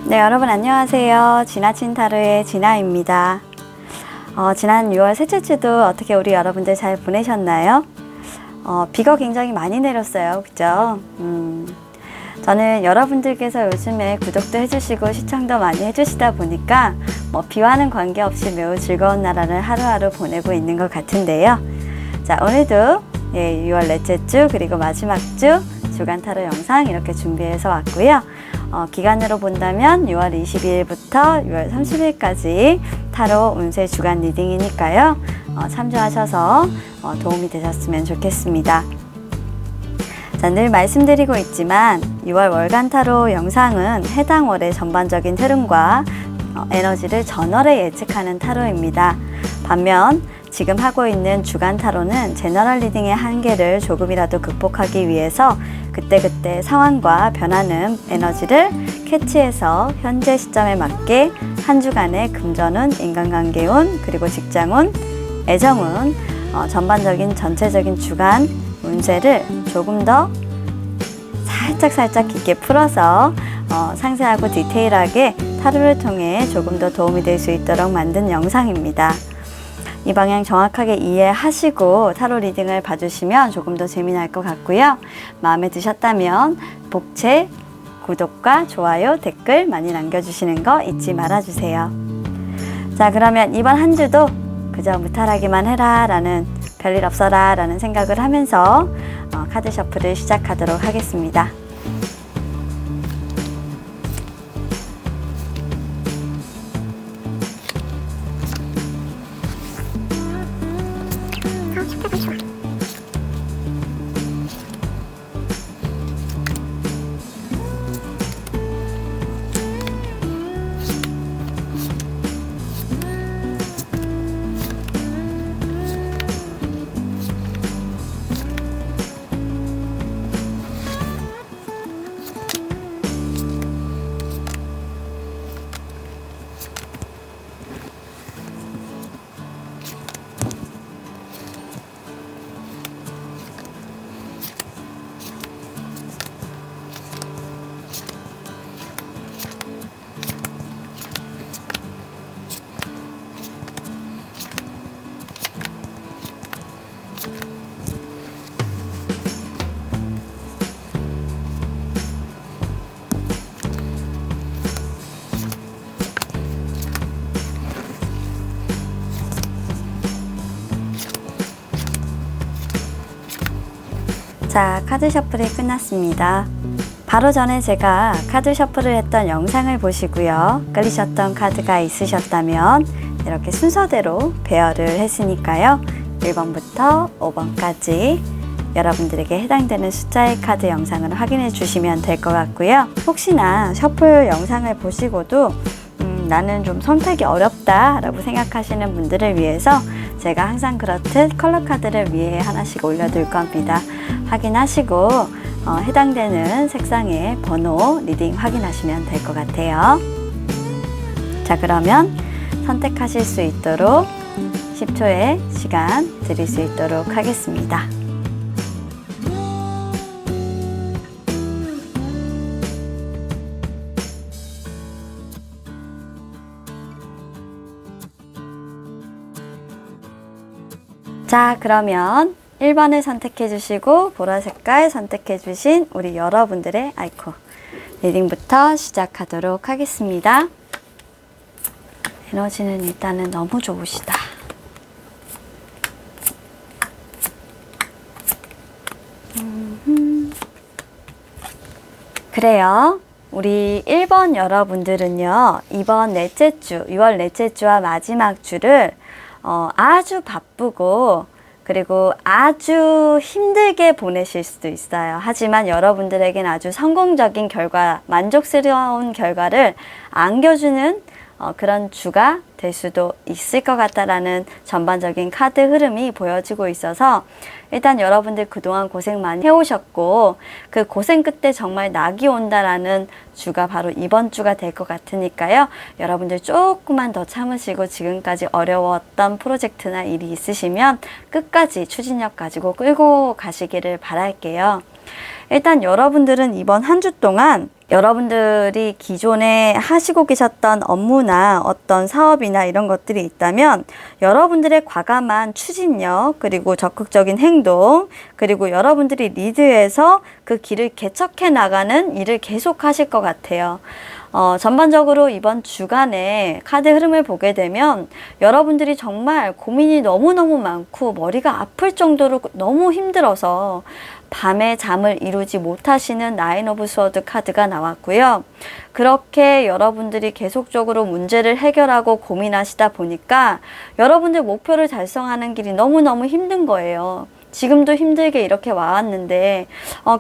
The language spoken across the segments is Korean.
네, 여러분 안녕하세요. 지나친 타로의 진아입니다. 지난 6월 셋째 주도 어떻게 우리 여러분들 잘 보내셨나요? 비가 굉장히 많이 내렸어요. 그죠? 저는 여러분들께서 요즘에 구독도 해주시고 시청도 많이 해주시다 보니까 비와는 관계없이 매우 즐거운 나라를 하루하루 보내고 있는 것 같은데요. 자, 오늘도 6월 넷째 주 그리고 마지막 주 주간 타로 영상 이렇게 준비해서 왔고요. 기간으로 본다면 6월 22일부터 6월 30일까지 타로 운세 주간 리딩이니까요. 참조하셔서 도움이 되셨으면 좋겠습니다. 자, 늘 말씀드리고 있지만 6월 월간 타로 영상은 해당 월의 전반적인 흐름과 에너지를 전월에 예측하는 타로입니다. 반면 지금 하고 있는 주간 타로는 제너럴 리딩의 한계를 조금이라도 극복하기 위해서 그때그때 상황과 변하는 에너지를 캐치해서 현재 시점에 맞게 한 주간의 금전운, 인간관계운, 그리고 직장운, 애정운, 전반적인 전체적인 주간 운세를 조금 더 살짝 깊게 풀어서 상세하고 디테일하게 타로를 통해 조금 더 도움이 될 수 있도록 만든 영상입니다. 이 방향 정확하게 이해하시고 타로 리딩을 봐주시면 조금 더 재미날 것 같고요. 마음에 드셨다면 복채, 구독과 좋아요, 댓글 많이 남겨주시는 거 잊지 말아주세요. 자, 그러면 이번 한 주도 그저 무탈하기만 해라 라는 별일 없어라 라는 생각을 하면서 카드 셔플을 시작하도록 하겠습니다. 자, 카드 셔플이 끝났습니다. 바로 전에 제가 카드 셔플을 했던 영상을 보시고요. 끌리셨던 카드가 있으셨다면 이렇게 순서대로 배열을 했으니까요. 1번부터 5번까지 여러분들에게 해당되는 숫자의 카드 영상을 확인해 주시면 될 것 같고요. 혹시나 셔플 영상을 보시고도 나는 좀 선택이 어렵다 라고 생각하시는 분들을 위해서 제가 항상 그렇듯 컬러 카드를 위에 하나씩 올려둘 겁니다. 확인하시고 해당되는 색상의 번호 리딩 확인하시면 될 것 같아요. 자, 그러면 선택하실 수 있도록 10초의 시간 드릴 수 있도록 하겠습니다. 자, 그러면 1번을 선택해 주시고 보라 색깔 선택해 주신 우리 여러분들의 아이콘 리딩부터 시작하도록 하겠습니다. 에너지는 일단은 너무 좋으시다. 그래요. 우리 1번 여러분들은요, 이번 넷째 주, 6월 넷째 주와 마지막 주를 아주 바쁘고 그리고 아주 힘들게 보내실 수도 있어요. 하지만 여러분들에겐 아주 성공적인 결과, 만족스러운 결과를 안겨주는 그런 주가 될 수도 있을 것 같다라는 전반적인 카드 흐름이 보여지고 있어서 일단 여러분들 그동안 고생 많이 해오셨고 그 고생 끝에 정말 낙이 온다라는 주가 바로 이번 주가 될 것 같으니까요. 여러분들 조금만 더 참으시고 지금까지 어려웠던 프로젝트나 일이 있으시면 끝까지 추진력 가지고 끌고 가시기를 바랄게요. 일단 여러분들은 이번 한 주 동안 여러분들이 기존에 하시고 계셨던 업무나 어떤 사업이나 이런 것들이 있다면 여러분들의 과감한 추진력, 그리고 적극적인 행동, 그리고 여러분들이 리드해서 그 길을 개척해 나가는 일을 계속 하실 것 같아요. 전반적으로 이번 주간에 카드 흐름을 보게 되면 여러분들이 정말 고민이 너무너무 많고 머리가 아플 정도로 너무 힘들어서 밤에 잠을 이루지 못하시는 나인 오브 스워드 카드가 나왔고요. 그렇게 여러분들이 계속적으로 문제를 해결하고 고민하시다 보니까 여러분들 목표를 달성하는 길이 너무너무 힘든 거예요. 지금도 힘들게 이렇게 와왔는데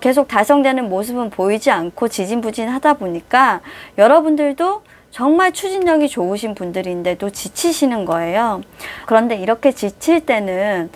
계속 달성되는 모습은 보이지 않고 지진부진하다 보니까 여러분들도 정말 추진력이 좋으신 분들인데도 지치시는 거예요. 그런데 이렇게 지칠 때는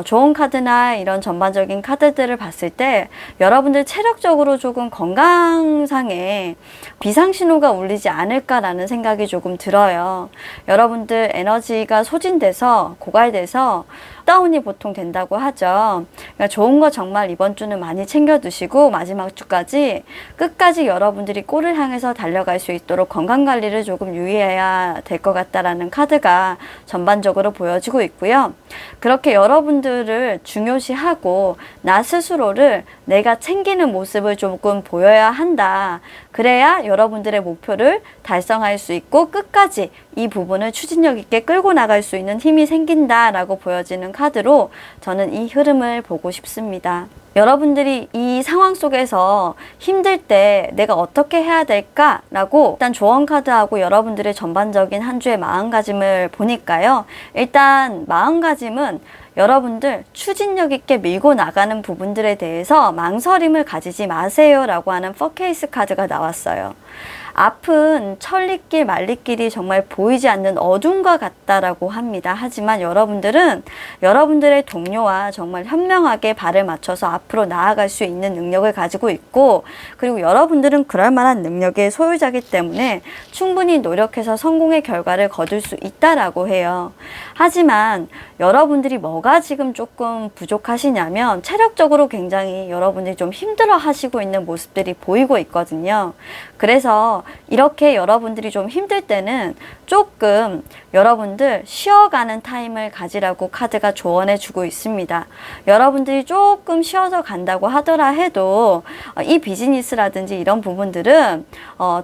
좋은 카드나 이런 전반적인 카드들을 봤을 때 여러분들 체력적으로 조금 건강상에 비상신호가 울리지 않을까라는 생각이 조금 들어요. 여러분들 에너지가 소진돼서 고갈돼서 다운이 보통 된다고 하죠. 그러니까 좋은 거 정말 이번 주는 많이 챙겨 두시고 마지막 주까지 끝까지 여러분들이 골을 향해서 달려갈 수 있도록 건강관리를 조금 유의해야 될 것 같다라는 카드가 전반적으로 보여지고 있고요. 그렇게 여러분들을 중요시하고 나 스스로를 내가 챙기는 모습을 조금 보여야 한다. 그래야 여러분들의 목표를 달성할 수 있고 끝까지 이 부분을 추진력 있게 끌고 나갈 수 있는 힘이 생긴다라고 보여지는 카드로 저는 이 흐름을 보고 싶습니다. 여러분들이 이 상황 속에서 힘들 때 내가 어떻게 해야 될까라고 일단 조언 카드하고 여러분들의 전반적인 한 주의 마음가짐을 보니까요. 일단 마음가짐은 여러분들 추진력 있게 밀고 나가는 부분들에 대해서 망설임을 가지지 마세요 라고 하는 4케이스 카드가 나왔어요. 앞은 천리길 말리길이 정말 보이지 않는 어둠과 같다라고 합니다. 하지만 여러분들은 여러분들의 동료와 정말 현명하게 발을 맞춰서 앞으로 나아갈 수 있는 능력을 가지고 있고, 그리고 여러분들은 그럴 만한 능력의 소유자이기 때문에 충분히 노력해서 성공의 결과를 거둘 수 있다라고 해요. 하지만 여러분들이 뭐가 지금 조금 부족하시냐면 체력적으로 굉장히 여러분들이 좀 힘들어 하시고 있는 모습들이 보이고 있거든요. 그래서 이렇게 여러분들이 좀 힘들 때는 조금 여러분들 쉬어가는 타임을 가지라고 카드가 조언해 주고 있습니다. 여러분들이 조금 쉬어서 간다고 하더라 해도 이 비즈니스라든지 이런 부분들은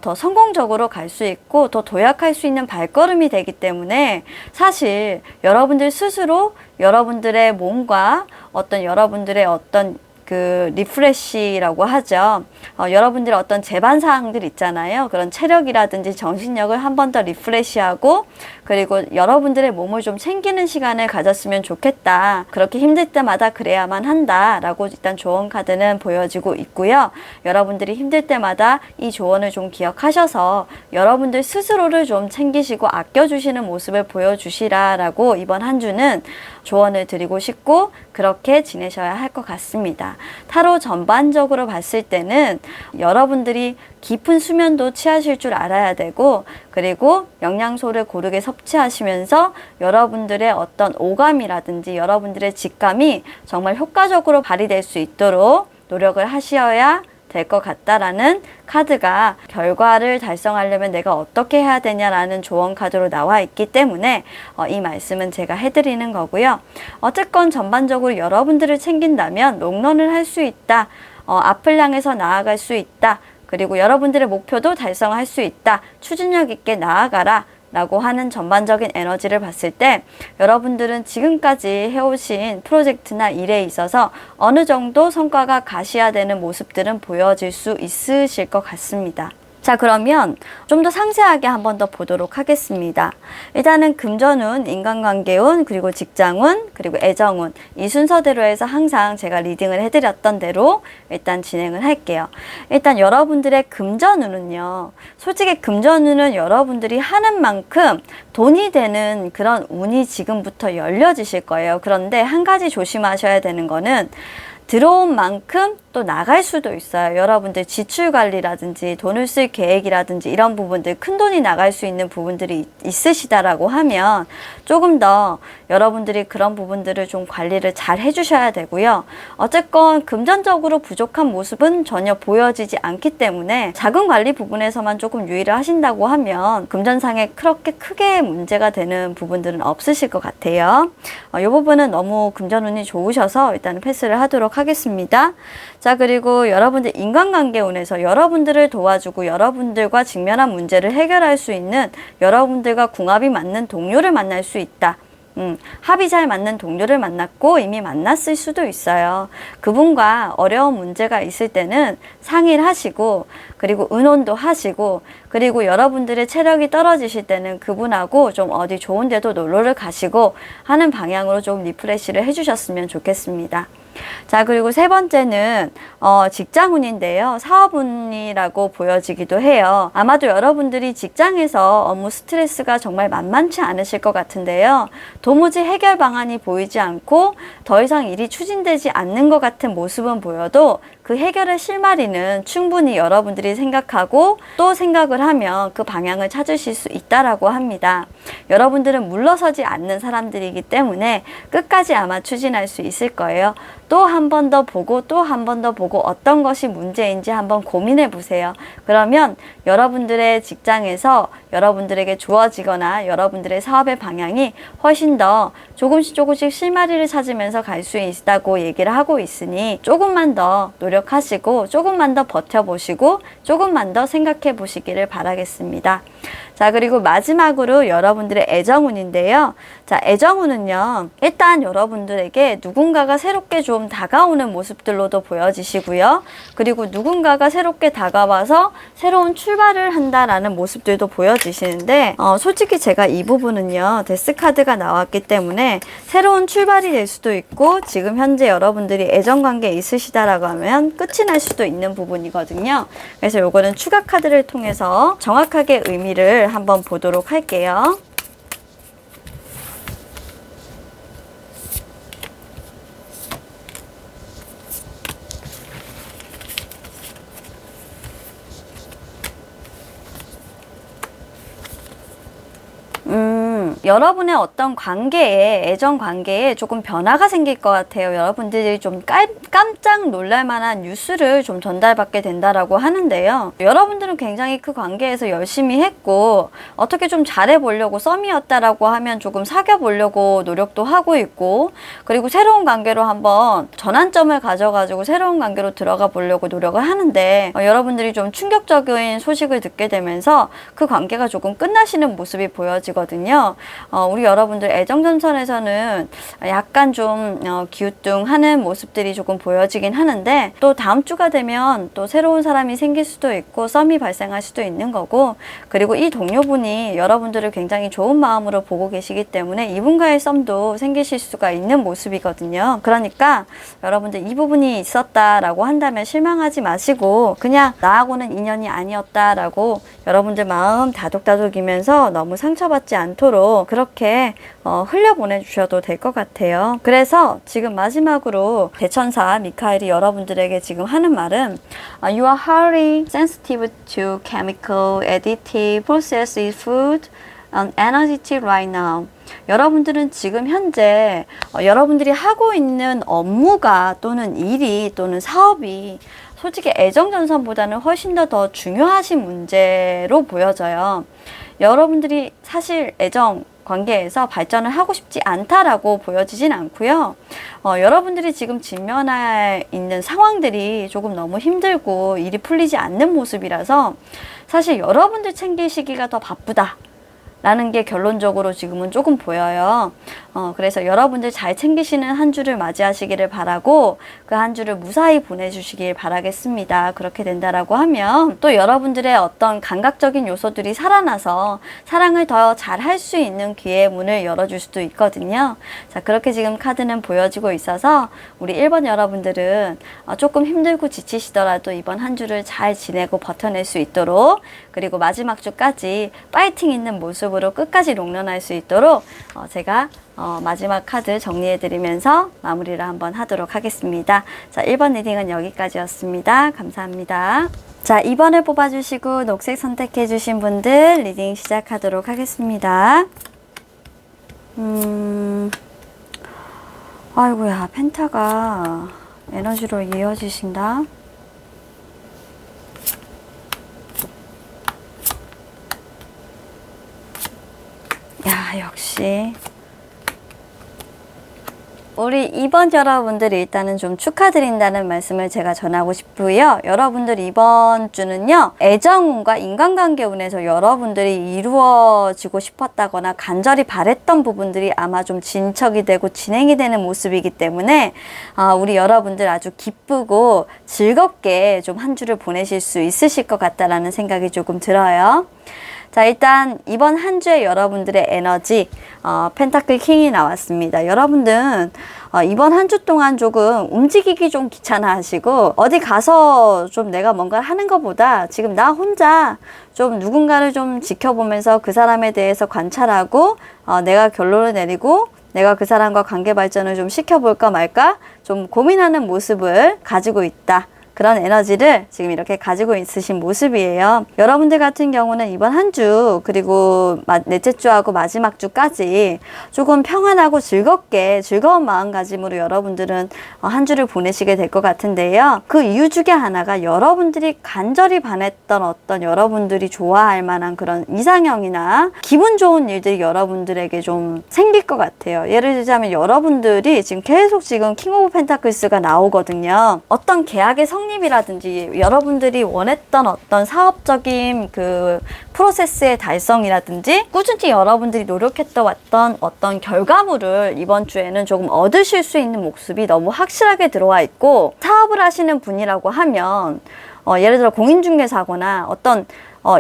더 성공적으로 갈 수 있고 더 도약할 수 있는 발걸음이 되기 때문에 사실 여러분들 스스로 여러분들의 몸과 여러분들의 그 리프레시라고 하죠. 여러분들의 어떤 제반 사항들 있잖아요. 그런 체력이라든지 정신력을 한 번 더 리프레시하고, 그리고 여러분들의 몸을 좀 챙기는 시간을 가졌으면 좋겠다. 그렇게 힘들 때마다 그래야만 한다 라고 일단 조언 카드는 보여지고 있고요. 여러분들이 힘들 때마다 이 조언을 좀 기억하셔서 여러분들 스스로를 좀 챙기시고 아껴주시는 모습을 보여주시라 라고 이번 한 주는 조언을 드리고 싶고 그렇게 지내셔야 할 것 같습니다. 타로 전반적으로 봤을 때는 여러분들이 깊은 수면도 취하실 줄 알아야 되고, 그리고 영양소를 고르게 섭취하시면서 여러분들의 어떤 오감이라든지 여러분들의 직감이 정말 효과적으로 발휘될 수 있도록 노력을 하셔야 될 것 같다라는 카드가 결과를 달성하려면 내가 어떻게 해야 되냐라는 조언 카드로 나와 있기 때문에 이 말씀은 제가 해드리는 거고요. 어쨌건 전반적으로 여러분들을 챙긴다면 롱런을 할 수 있다. 앞을 향해서 나아갈 수 있다. 그리고 여러분들의 목표도 달성할 수 있다. 추진력 있게 나아가라. 라고 하는 전반적인 에너지를 봤을 때 여러분들은 지금까지 해오신 프로젝트나 일에 있어서 어느 정도 성과가 가시화되는 모습들은 보여질 수 있으실 것 같습니다. 자, 그러면 좀 더 상세하게 한 번 더 보도록 하겠습니다. 일단은 금전운, 인간관계운, 그리고 직장운, 그리고 애정운, 이 순서대로 해서 항상 제가 리딩을 해드렸던 대로 일단 진행을 할게요. 일단 여러분들의 금전운은요, 솔직히 금전운은 여러분들이 하는 만큼 돈이 되는 그런 운이 지금부터 열려지실 거예요. 그런데 한 가지 조심하셔야 되는 거는 들어온 만큼 또 나갈 수도 있어요. 여러분들 지출 관리라든지 돈을 쓸 계획이라든지 이런 부분들, 큰 돈이 나갈 수 있는 부분들이 있으시다라고 하면 조금 더 여러분들이 그런 부분들을 좀 관리를 잘 해주셔야 되고요. 어쨌건 금전적으로 부족한 모습은 전혀 보여지지 않기 때문에 자금 관리 부분에서만 조금 유의를 하신다고 하면 금전상에 그렇게 크게 문제가 되는 부분들은 없으실 것 같아요. 이 부분은 너무 금전운이 좋으셔서 일단 패스를 하도록 하겠습니다. 자, 그리고 여러분들 인간관계 운에서 여러분들을 도와주고 여러분들과 직면한 문제를 해결할 수 있는, 여러분들과 궁합이 맞는 동료를 만날 수 있다. 합이 잘 맞는 동료를 만났고 이미 만났을 수도 있어요. 그분과 어려운 문제가 있을 때는 상의를 하시고, 그리고 의논도 하시고, 그리고 여러분들의 체력이 떨어지실 때는 그분하고 좀 어디 좋은 데도 놀러를 가시고 하는 방향으로 좀 리프레시를 해주셨으면 좋겠습니다. 자, 그리고 세 번째는 직장운인데요. 사업운이라고 보여지기도 해요. 아마도 여러분들이 직장에서 업무 스트레스가 정말 만만치 않으실 것 같은데요. 도무지 해결 방안이 보이지 않고 더 이상 일이 추진되지 않는 것 같은 모습은 보여도 그 해결의 실마리는 충분히 여러분들이 생각하고 또 생각을 하면 그 방향을 찾으실 수 있다라고 합니다. 여러분들은 물러서지 않는 사람들이기 때문에 끝까지 아마 추진할 수 있을 거예요. 또 한 번 더 보고 또 한 번 더 보고 어떤 것이 문제인지 한번 고민해 보세요. 그러면 여러분들의 직장에서 여러분들에게 주어지거나 여러분들의 사업의 방향이 훨씬 더 조금씩 실마리를 찾으면서 갈 수 있다고 얘기를 하고 있으니 조금만 더 노력하시고 조금만 더 버텨보시고 조금만 더 생각해 보시기를 바라겠습니다. 자, 그리고 마지막으로 여러분들의 애정운인데요. 자, 애정운은요, 일단 여러분들에게 누군가가 새롭게 좀 다가오는 모습들로도 보여지시고요. 그리고 누군가가 새롭게 다가와서 새로운 출발을 한다라는 모습들도 보여지시는데, 솔직히 제가 이 부분은요, 데스카드가 나왔기 때문에 새로운 출발이 될 수도 있고, 지금 현재 여러분들이 애정관계에 있으시다라고 하면 끝이 날 수도 있는 부분이거든요. 그래서 요거는 추가 카드를 통해서 정확하게 의미를 한번 보도록 할게요. 여러분의 어떤 관계에, 애정 관계에 조금 변화가 생길 것 같아요. 여러분들이 좀 깜짝 놀랄 만한 뉴스를 좀 전달받게 된다라고 하는데요. 여러분들은 굉장히 그 관계에서 열심히 했고 어떻게 좀 잘해보려고, 썸이었다라고 하면 조금 사귀어보려고 노력도 하고 있고, 그리고 새로운 관계로 한번 전환점을 가져가지고 새로운 관계로 들어가 보려고 노력을 하는데, 여러분들이 좀 충격적인 소식을 듣게 되면서 그 관계가 조금 끝나시는 모습이 보여지거든요. 우리 여러분들 애정전선에서는 약간 좀 기우뚱하는 모습들이 조금 보여지긴 하는데, 또 다음 주가 되면 또 새로운 사람이 생길 수도 있고 썸이 발생할 수도 있는 거고, 그리고 이 동료분이 여러분들을 굉장히 좋은 마음으로 보고 계시기 때문에 이분과의 썸도 생기실 수가 있는 모습이거든요. 그러니까 여러분들 이 부분이 있었다라고 한다면 실망하지 마시고 그냥 나하고는 인연이 아니었다라고 여러분들 마음 다독다독이면서 너무 상처받지 않도록 그렇게 흘려보내 주셔도 될 것 같아요. 그래서 지금 마지막으로 대천사 미카엘이 여러분들에게 지금 하는 말은 You are highly sensitive to chemical, additive, processed food and energy right now. 여러분들은 지금 현재 여러분들이 하고 있는 업무가 또는 일이 또는 사업이 솔직히 애정전선보다는 훨씬 더 중요하신 문제로 보여져요. 여러분들이 사실 애정 관계에서 발전을 하고 싶지 않다라고 보여지진 않고요. 여러분들이 지금 직면해 있는 상황들이 조금 너무 힘들고 일이 풀리지 않는 모습이라서 사실 여러분들 챙기시기가 더 바쁘다 라는 게 결론적으로 지금은 조금 보여요. 그래서 여러분들 잘 챙기시는 한 주를 맞이하시기를 바라고 그 한 주를 무사히 보내주시길 바라겠습니다. 그렇게 된다라고 하면 또 여러분들의 어떤 감각적인 요소들이 살아나서 사랑을 더 잘 할 수 있는 기회의 문을 열어줄 수도 있거든요. 자, 그렇게 지금 카드는 보여지고 있어서 우리 1번 여러분들은 조금 힘들고 지치시더라도 이번 한 주를 잘 지내고 버텨낼 수 있도록, 그리고 마지막 주까지 파이팅 있는 모습으로 끝까지 롱런할 수 있도록 제가 마지막 카드 정리해드리면서 마무리를 한번 하도록 하겠습니다. 자, 1번 리딩은 여기까지였습니다. 감사합니다. 자, 2번을 뽑아주시고 녹색 선택해주신 분들 리딩 시작하도록 하겠습니다. 아이고야, 펜타가 에너지로 이어지신다. 야, 역시 우리 2번 여러분들이 일단은 좀 축하드린다는 말씀을 제가 전하고 싶고요. 여러분들 이번 주는요, 애정운과 인간관계 운에서 여러분들이 이루어지고 싶었다거나 간절히 바랬던 부분들이 아마 좀 진척이 되고 진행이 되는 모습이기 때문에 우리 여러분들 아주 기쁘고 즐겁게 좀 한 주를 보내실 수 있으실 것 같다라는 생각이 조금 들어요. 자, 일단 이번 한 주에 여러분들의 에너지 펜타클 킹이 나왔습니다. 여러분들 이번 한 주 동안 조금 움직이기 좀 귀찮아 하시고 어디 가서 좀 내가 뭔가를 하는 것보다 지금 나 혼자 좀 누군가를 좀 지켜보면서 그 사람에 대해서 관찰하고 내가 결론을 내리고 내가 그 사람과 관계 발전을 좀 시켜볼까 말까 좀 고민하는 모습을 가지고 있다. 그런 에너지를 지금 이렇게 가지고 있으신 모습이에요. 여러분들 같은 경우는 이번 한 주 그리고 넷째 주하고 마지막 주까지 조금 평안하고 즐겁게 즐거운 마음가짐으로 여러분들은 한 주를 보내시게 될 것 같은데요. 그 이유 중에 하나가 여러분들이 간절히 반했던 어떤 여러분들이 좋아할 만한 그런 이상형이나 기분 좋은 일들이 여러분들에게 좀 생길 것 같아요. 예를 들자면 여러분들이 지금 계속 지금 킹 오브 펜타클스가 나오거든요. 어떤 계약의 성립이라든지 여러분들이 원했던 어떤 사업적인 그 프로세스의 달성이라든지 꾸준히 여러분들이 노력했던 왔던 어떤 결과물을 이번 주에는 조금 얻으실 수 있는 모습이 너무 확실하게 들어와 있고, 사업을 하시는 분이라고 하면 예를 들어 공인중개사거나 어떤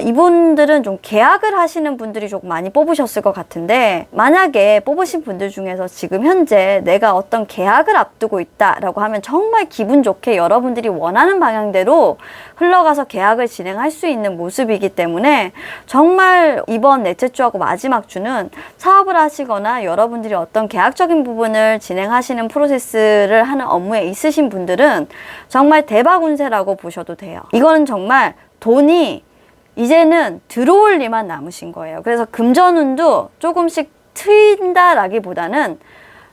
이분들은 좀 계약을 하시는 분들이 조금 많이 뽑으셨을 것 같은데, 만약에 뽑으신 분들 중에서 지금 현재 내가 어떤 계약을 앞두고 있다라고 하면 정말 기분 좋게 여러분들이 원하는 방향대로 흘러가서 계약을 진행할 수 있는 모습이기 때문에 정말 이번 넷째 주하고 마지막 주는 사업을 하시거나 여러분들이 어떤 계약적인 부분을 진행하시는 프로세스를 하는 업무에 있으신 분들은 정말 대박 운세라고 보셔도 돼요. 이거는 정말 돈이 이제는 들어올 일만 남으신 거예요. 그래서 금전운도 조금씩 트인다라기보다는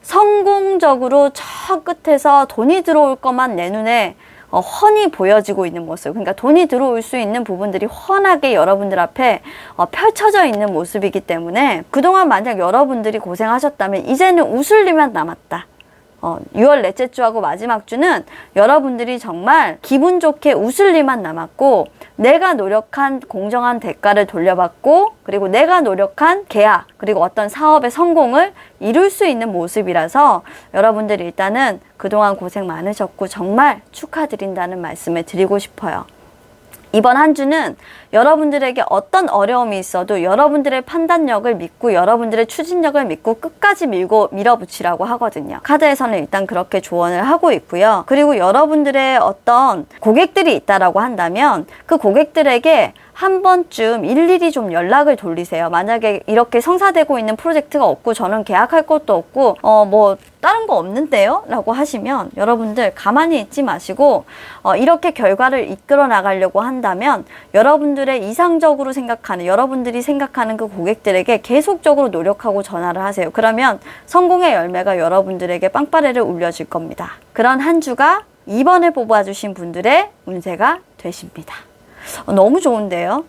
성공적으로 저 끝에서 돈이 들어올 것만 내 눈에 훤히 보여지고 있는 모습, 그러니까 돈이 들어올 수 있는 부분들이 훤하게 여러분들 앞에 펼쳐져 있는 모습이기 때문에 그동안 만약 여러분들이 고생하셨다면 이제는 웃을 일만 남았다. 6월 넷째 주하고 마지막 주는 여러분들이 정말 기분 좋게 웃을 일만 남았고, 내가 노력한 공정한 대가를 돌려받고, 그리고 내가 노력한 계약 그리고 어떤 사업의 성공을 이룰 수 있는 모습이라서 여러분들 일단은 그동안 고생 많으셨고 정말 축하드린다는 말씀을 드리고 싶어요. 이번 한 주는 여러분들에게 어떤 어려움이 있어도 여러분들의 판단력을 믿고 여러분들의 추진력을 믿고 끝까지 밀어붙이라고 하거든요. 카드에서는 일단 그렇게 조언을 하고 있고요. 그리고 여러분들의 어떤 고객들이 있다라고 한다면 그 고객들에게 한 번쯤 일일이 좀 연락을 돌리세요. 만약에 이렇게 성사되고 있는 프로젝트가 없고 저는 계약할 것도 없고 뭐 다른 거 없는데요? 라고 하시면 여러분들 가만히 있지 마시고 이렇게 결과를 이끌어 나가려고 한다면 여러분들의 이상적으로 생각하는, 여러분들이 생각하는 그 고객들에게 계속적으로 노력하고 전화를 하세요. 그러면 성공의 열매가 여러분들에게 빵빠레를 울려줄 겁니다. 그런 한 주가 2번을 뽑아주신 분들의 운세가 되십니다. 너무 좋은데요?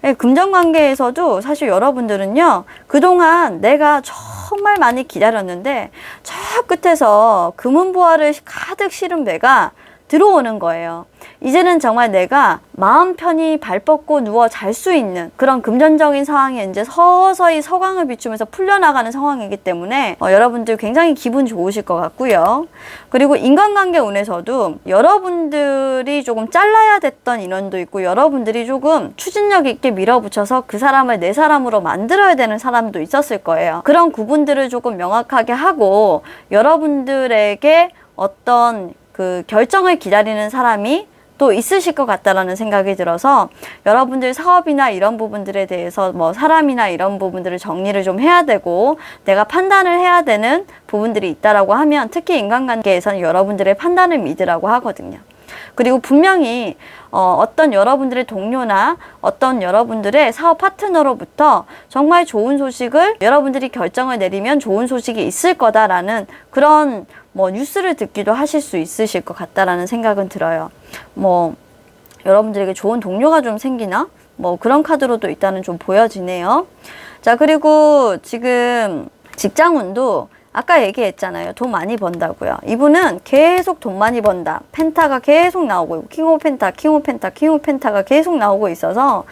네, 금전관계에서도 사실 여러분들은요, 그동안 내가 정말 많이 기다렸는데 저 끝에서 금은보화를 가득 실은 배가 들어오는 거예요. 이제는 정말 내가 마음 편히 발 뻗고 누워 잘 수 있는 그런 금전적인 상황이 이제 서서히 서광을 비추면서 풀려나가는 상황이기 때문에 여러분들 굉장히 기분 좋으실 것 같고요. 그리고 인간관계 운에서도 여러분들이 조금 잘라야 됐던 인원도 있고 여러분들이 조금 추진력 있게 밀어붙여서 그 사람을 내 사람으로 만들어야 되는 사람도 있었을 거예요. 그런 구분들을 조금 명확하게 하고 여러분들에게 어떤 그 결정을 기다리는 사람이 또 있으실 것 같다라는 생각이 들어서 여러분들 사업이나 이런 부분들에 대해서 뭐 사람이나 이런 부분들을 정리를 좀 해야 되고 내가 판단을 해야 되는 부분들이 있다라고 하면 특히 인간관계에서는 여러분들의 판단을 믿으라고 하거든요. 그리고 분명히 어떤 여러분들의 동료나 어떤 여러분들의 사업 파트너로부터 정말 좋은 소식을 여러분들이 결정을 내리면 좋은 소식이 있을 거다라는 그런 뭐 뉴스를 듣기도 하실 수 있으실 것 같다라는 생각은 들어요. 뭐 여러분들에게 좋은 동료가 좀 생기나? 뭐 그런 카드로도 일단은 좀 보여지네요. 자, 그리고 지금 직장운도 아까 얘기했잖아요. 돈 많이 번다고요. 이분은 계속 돈 많이 번다. 펜타가 계속 나오고 킹 오브 펜타, 킹 오브 펜타, 킹 오브 펜타가 계속 나오고 있어서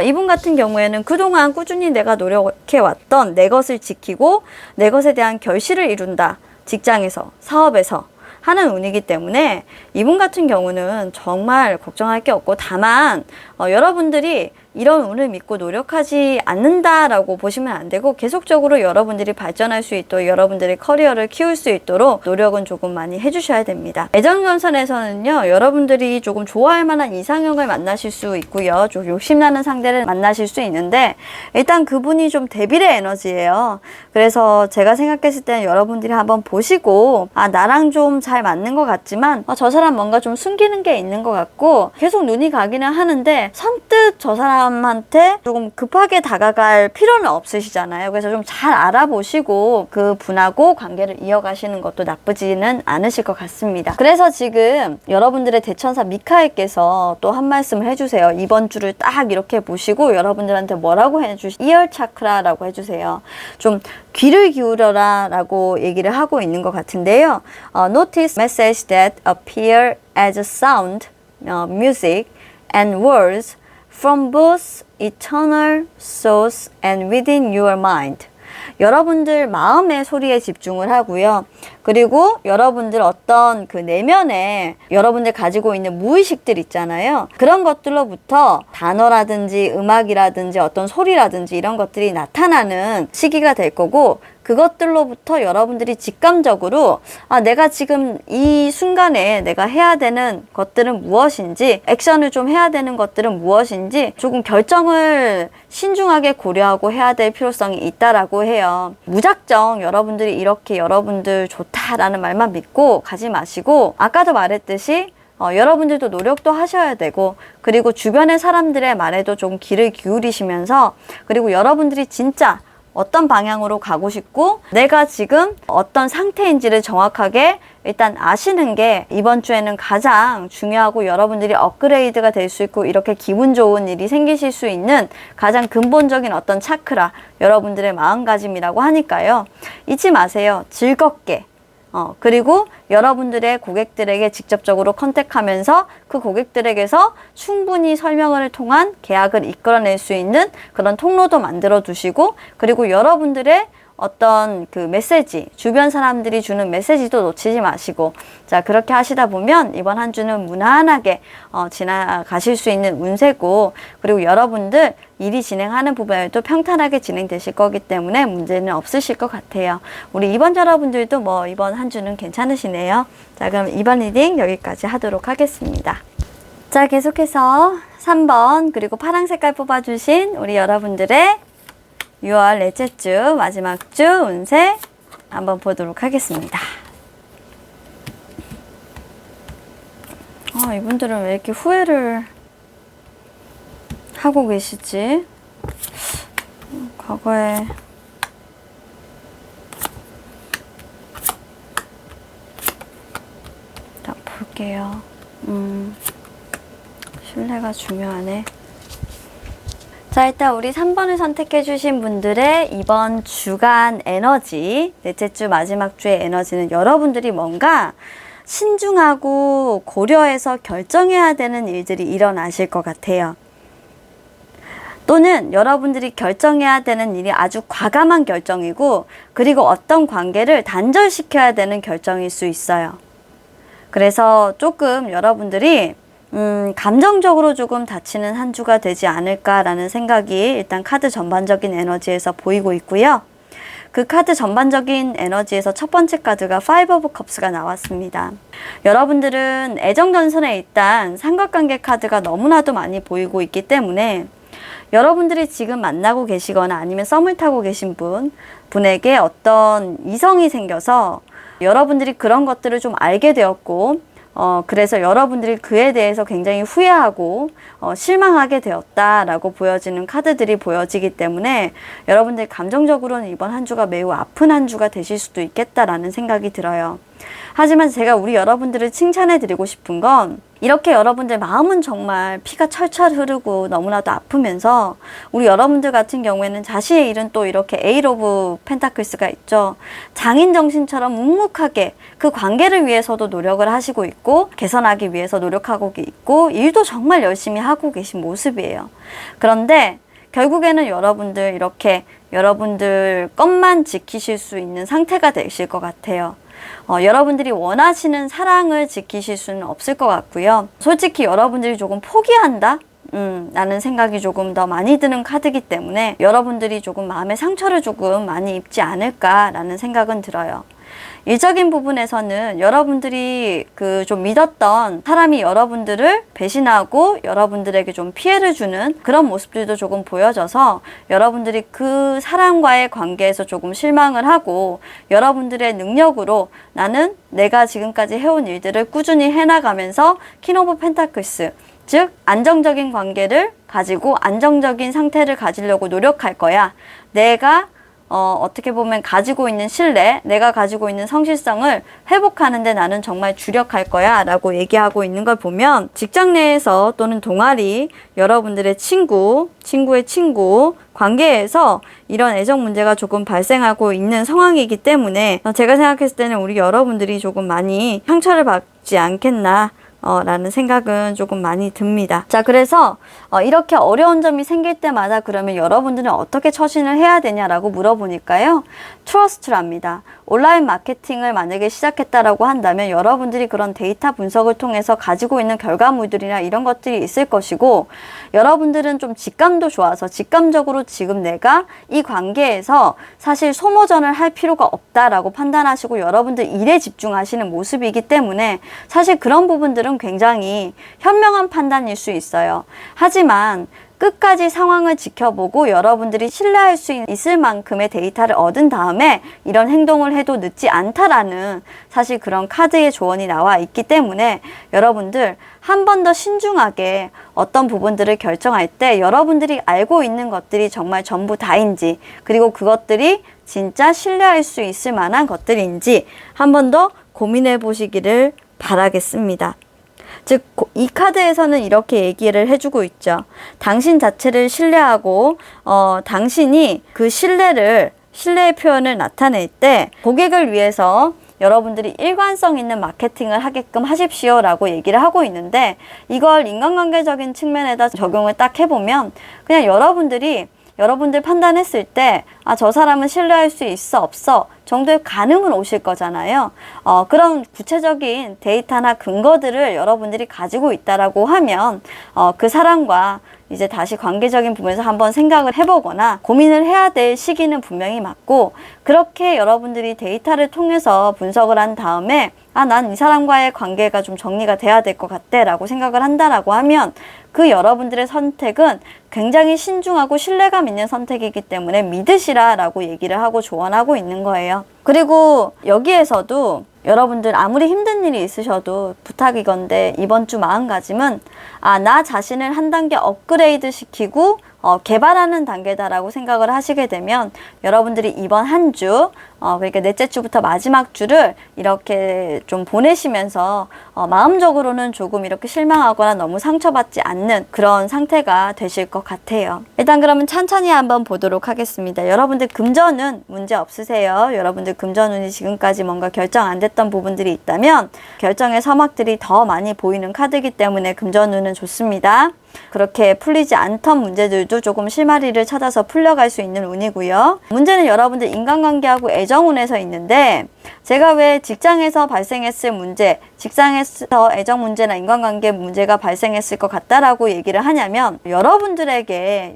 이분 같은 경우에는 그동안 꾸준히 내가 노력해왔던 내 것을 지키고 내 것에 대한 결실을 이룬다. 직장에서, 사업에서 하는 운이기 때문에 이분 같은 경우는 정말 걱정할 게 없고 다만 여러분들이 이런 운을 믿고 노력하지 않는다라고 보시면 안 되고 계속적으로 여러분들이 발전할 수 있도록 여러분들의 커리어를 키울 수 있도록 노력은 조금 많이 해주셔야 됩니다. 애정전선에서는요, 여러분들이 조금 좋아할 만한 이상형을 만나실 수 있고요. 좀 욕심나는 상대를 만나실 수 있는데 일단 그분이 좀 데빌의 에너지예요. 그래서 제가 생각했을 때는 여러분들이 한번 보시고 나랑 좀 잘 맞는 것 같지만 저 사람 뭔가 좀 숨기는 게 있는 것 같고 계속 눈이 가기는 하는데 선뜻 저 사람한테 조금 급하게 다가갈 필요는 없으시잖아요. 그래서 좀 잘 알아보시고 그 분하고 관계를 이어가시는 것도 나쁘지는 않으실 것 같습니다. 그래서 지금 여러분들의 대천사 미카엘께서 또 한 말씀을 해주세요. 이번 주를 딱 이렇게 보시고 여러분들한테 뭐라고 해주시? 이열 차크라라고 해주세요. 좀 귀를 기울여라 라고 얘기를 하고 있는 것 같은데요. Notice message that appear as a sound, music and words from both eternal source and within your mind. 여러분들 마음의 소리에 집중을 하고요. 그리고 여러분들 어떤 그 내면에 여러분들 가지고 있는 무의식들 있잖아요. 그런 것들로부터 단어라든지 음악이라든지 어떤 소리라든지 이런 것들이 나타나는 시기가 될 거고 그것들로부터 여러분들이 직감적으로 내가 지금 이 순간에 내가 해야 되는 것들은 무엇인지 액션을 좀 해야 되는 것들은 무엇인지 조금 결정을 신중하게 고려하고 해야 될 필요성이 있다라고 해요. 무작정 여러분들이 이렇게 여러분들 좋다라는 말만 믿고 가지 마시고 아까도 말했듯이 여러분들도 노력도 하셔야 되고 그리고 주변의 사람들의 말에도 좀 귀를 기울이시면서 그리고 여러분들이 진짜 어떤 방향으로 가고 싶고 내가 지금 어떤 상태인지를 정확하게 일단 아시는 게 이번 주에는 가장 중요하고 여러분들이 업그레이드가 될 수 있고 이렇게 기분 좋은 일이 생기실 수 있는 가장 근본적인 어떤 차크라 여러분들의 마음가짐이라고 하니까요. 잊지 마세요. 즐겁게 그리고 여러분들의 고객들에게 직접적으로 컨택하면서 그 고객들에게서 충분히 설명을 통한 계약을 이끌어낼 수 있는 그런 통로도 만들어 두시고 그리고 여러분들의 어떤 그 메시지, 주변 사람들이 주는 메시지도 놓치지 마시고 자 그렇게 하시다 보면 이번 한 주는 무난하게 지나가실 수 있는 운세고 그리고 여러분들 일이 진행하는 부분에도 평탄하게 진행되실 거기 때문에 문제는 없으실 것 같아요. 우리 이번 여러분들도 뭐 이번 한 주는 괜찮으시네요. 자 그럼 이번 리딩 여기까지 하도록 하겠습니다. 자 계속해서 3번 그리고 파란 색깔 뽑아주신 우리 여러분들의 6월 넷째 주 마지막 주 운세 한번 보도록 하겠습니다. 이분들은 왜 이렇게 후회를 하고 계시지? 과거에 자 볼게요. 신뢰가 중요하네. 자 일단 우리 3번을 선택해 주신 분들의 이번 주간 에너지 넷째 주 마지막 주의 에너지는 여러분들이 뭔가 신중하고 고려해서 결정해야 되는 일들이 일어나실 것 같아요. 또는 여러분들이 결정해야 되는 일이 아주 과감한 결정이고 그리고 어떤 관계를 단절시켜야 되는 결정일 수 있어요. 그래서 조금 여러분들이 감정적으로 조금 다치는 한 주가 되지 않을까라는 생각이 일단 카드 전반적인 에너지에서 보이고 있고요. 그 카드 전반적인 에너지에서 첫 번째 카드가 파이브 오브 컵스가 나왔습니다. 여러분들은 애정전선에 일단 삼각관계 카드가 너무나도 많이 보이고 있기 때문에 여러분들이 지금 만나고 계시거나 아니면 썸을 타고 계신 분에게 어떤 이성이 생겨서 여러분들이 그런 것들을 좀 알게 되었고 그래서 여러분들이 그에 대해서 굉장히 후회하고 실망하게 되었다라고 보여지는 카드들이 보여지기 때문에 여러분들 감정적으로는 이번 한 주가 매우 아픈 한 주가 되실 수도 있겠다라는 생각이 들어요. 하지만 제가 우리 여러분들을 칭찬해 드리고 싶은 건 이렇게 여러분들 마음은 정말 피가 철철 흐르고 너무나도 아프면서 우리 여러분들 같은 경우에는 자신의 일은 또 이렇게 에이트 오브 펜타클스가 있죠. 장인 정신처럼 묵묵하게 그 관계를 위해서도 노력을 하시고 있고 개선하기 위해서 노력하고 있고 일도 정말 열심히 하고 계신 모습이에요. 그런데 결국에는 여러분들 이렇게 여러분들 것만 지키실 수 있는 상태가 되실 것 같아요. 여러분들이 원하시는 사랑을 지키실 수는 없을 것 같고요. 솔직히 여러분들이 조금 포기한다? 라는 생각이 조금 더 많이 드는 카드이기 때문에 여러분들이 조금 마음의 상처를 조금 많이 입지 않을까라는 생각은 들어요. 일적인 부분에서는 여러분들이 좀 믿었던 사람이 여러분들을 배신하고 여러분들에게 좀 피해를 주는 그런 모습들도 조금 보여져서 여러분들이 그 사람과의 관계에서 조금 실망을 하고 여러분들의 능력으로 나는 내가 지금까지 해온 일들을 꾸준히 해나가면서 퀸 오브 펜타클스 즉 안정적인 관계를 가지고 안정적인 상태를 가지려고 노력할 거야. 내가 어떻게 보면 가지고 있는 신뢰, 내가 가지고 있는 성실성을 회복하는데 나는 정말 주력할 거야 라고 얘기하고 있는 걸 보면 직장 내에서 또는 동아리, 여러분들의 친구의 친구 관계에서 이런 애정 문제가 조금 발생하고 있는 상황이기 때문에 제가 생각했을 때는 우리 여러분들이 조금 많이 상처를 받지 않겠나 라는 생각은 조금 많이 듭니다. 자, 그래서 이렇게 어려운 점이 생길 때마다 그러면 여러분들은 어떻게 처신을 해야 되냐라고 물어보니까요. 트러스트랍니다. 온라인 마케팅을 만약에 시작했다라고 한다면 여러분들이 그런 데이터 분석을 통해서 가지고 있는 결과물들이나 이런 것들이 있을 것이고 여러분들은 좀 직감도 좋아서 직감적으로 지금 내가 이 관계에서 사실 소모전을 할 필요가 없다라고 판단하시고 여러분들 일에 집중하시는 모습이기 때문에 사실 그런 부분들은 굉장히 현명한 판단일 수 있어요. 하지만 끝까지 상황을 지켜보고 여러분들이 신뢰할 수 있을 만큼의 데이터를 얻은 다음에 이런 행동을 해도 늦지 않다라는 사실 그런 카드의 조언이 나와 있기 때문에 여러분들 한 번 더 신중하게 어떤 부분들을 결정할 때 여러분들이 알고 있는 것들이 정말 전부 다인지 그리고 그것들이 진짜 신뢰할 수 있을 만한 것들인지 한 번 더 고민해 보시기를 바라겠습니다. 즉, 이 카드에서는 이렇게 얘기를 해주고 있죠. 당신 자체를 신뢰하고, 당신이 그 신뢰의 표현을 나타낼 때 고객을 위해서 여러분들이 일관성 있는 마케팅을 하게끔 하십시오 라고 얘기를 하고 있는데 이걸 인간관계적인 측면에다 적용을 딱 해보면 그냥 여러분들 판단했을 때 저 사람은 신뢰할 수 있어 없어 정도의 가늠은 오실 거잖아요. 그런 구체적인 데이터나 근거들을 여러분들이 가지고 있다라고 하면 그 사람과 이제 다시 관계적인 부분에서 한번 생각을 해보거나 고민을 해야 될 시기는 분명히 맞고 그렇게 여러분들이 데이터를 통해서 분석을 한 다음에 난 이 사람과의 관계가 좀 정리가 돼야 될 것 같아 라고 생각을 한다라고 하면 그 여러분들의 선택은 굉장히 신중하고 신뢰감 있는 선택이기 때문에 믿으시라 라고 얘기를 하고 조언하고 있는 거예요. 그리고 여기에서도 여러분들 아무리 힘든 일이 있으셔도 부탁이건데 이번 주 마음가짐은 나 자신을 한 단계 업그레이드 시키고 개발하는 단계다라고 생각을 하시게 되면 여러분들이 이번 한 주, 그러니까 넷째 주부터 마지막 주를 이렇게 좀 보내시면서 마음적으로는 조금 이렇게 실망하거나 너무 상처받지 않는 그런 상태가 되실 것 같아요. 일단 그러면 천천히 한번 보도록 하겠습니다. 여러분들 금전운 문제 없으세요? 여러분들 금전운이 지금까지 뭔가 결정 안 됐던 부분들이 있다면 결정의 서막들이 더 많이 보이는 카드이기 때문에 금전운은 좋습니다. 그렇게 풀리지 않던 문제들도 조금 실마리를 찾아서 풀려갈 수 있는 운이고요. 문제는 여러분들 인간관계하고 애정운에서 있는데, 제가 왜 직장에서 발생했을 문제, 직장에서 애정 문제나 인간관계 문제가 발생했을 것 같다라고 얘기를 하냐면, 여러분들에게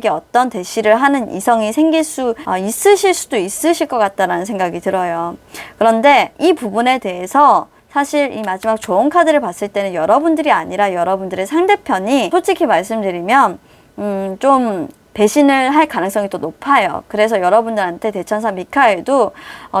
어떤 대시를 하는 이성이 생길 수 있으실 수도 있으실 것 같다라는 생각이 들어요. 그런데 이 부분에 대해서 사실 이 마지막 조언 카드를 봤을 때는 여러분들이 아니라 여러분들의 상대편이, 솔직히 말씀드리면 좀 배신을 할 가능성이 또 높아요. 그래서 여러분들한테 대천사 미카엘도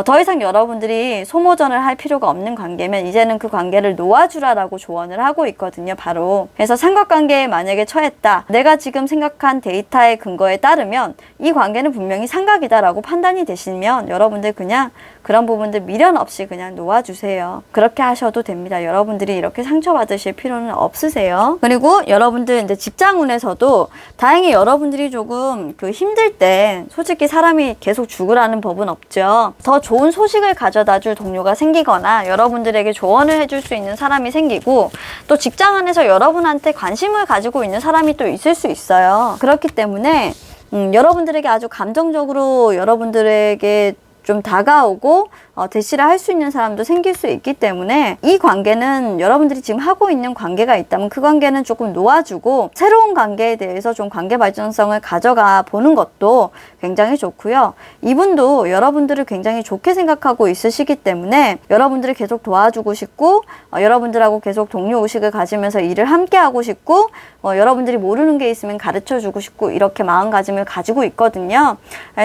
더 이상 여러분들이 소모전을 할 필요가 없는 관계면 이제는 그 관계를 놓아주라라고 조언을 하고 있거든요. 바로. 그래서 삼각관계에 만약에 처했다, 내가 지금 생각한 데이터의 근거에 따르면 이 관계는 분명히 삼각이다라고 판단이 되시면 여러분들 그냥 그런 부분들 미련 없이 그냥 놓아주세요. 그렇게 하셔도 됩니다. 여러분들이 이렇게 상처받으실 필요는 없으세요. 그리고 여러분들 이제 직장운에서도 다행히 여러분들이 조금 힘들 때 솔직히 사람이 계속 죽으라는 법은 없죠. 더 좋은 소식을 가져다 줄 동료가 생기거나 여러분들에게 조언을 해줄 수 있는 사람이 생기고, 또 직장 안에서 여러분한테 관심을 가지고 있는 사람이 또 있을 수 있어요. 그렇기 때문에 여러분들에게 아주 감정적으로 여러분들에게 좀 다가오고 대시를 할 수 있는 사람도 생길 수 있기 때문에, 이 관계는 여러분들이 지금 하고 있는 관계가 있다면 그 관계는 조금 놓아주고 새로운 관계에 대해서 좀 관계 발전성을 가져가 보는 것도 굉장히 좋고요. 이분도 여러분들을 굉장히 좋게 생각하고 있으시기 때문에 여러분들을 계속 도와주고 싶고, 여러분들하고 계속 동료 의식을 가지면서 일을 함께 하고 싶고, 여러분들이 모르는 게 있으면 가르쳐 주고 싶고, 이렇게 마음가짐을 가지고 있거든요.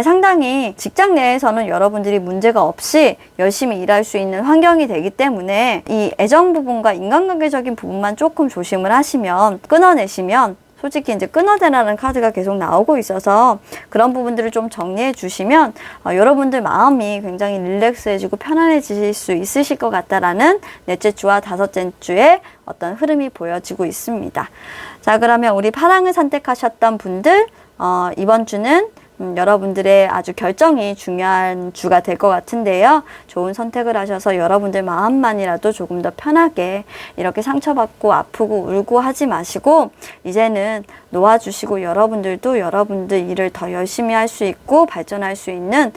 상당히 직장 내에서는 여러분들이 문제가 없이 열심히 일할 수 있는 환경이 되기 때문에 이 애정 부분과 인간관계적인 부분만 조금 조심을 하시면, 끊어내시면, 솔직히 이제 끊어내라는 카드가 계속 나오고 있어서 그런 부분들을 좀 정리해 주시면 여러분들 마음이 굉장히 릴렉스해지고 편안해지실 수 있으실 것 같다라는 넷째 주와 다섯째 주의 어떤 흐름이 보여지고 있습니다. 자, 그러면 우리 파랑을 선택하셨던 분들, 이번 주는 여러분들의 아주 결정이 중요한 주가 될 것 같은데요. 좋은 선택을 하셔서 여러분들 마음만이라도 조금 더 편하게, 이렇게 상처받고 아프고 울고 하지 마시고 이제는 놓아주시고, 여러분들도 여러분들 일을 더 열심히 할 수 있고 발전할 수 있는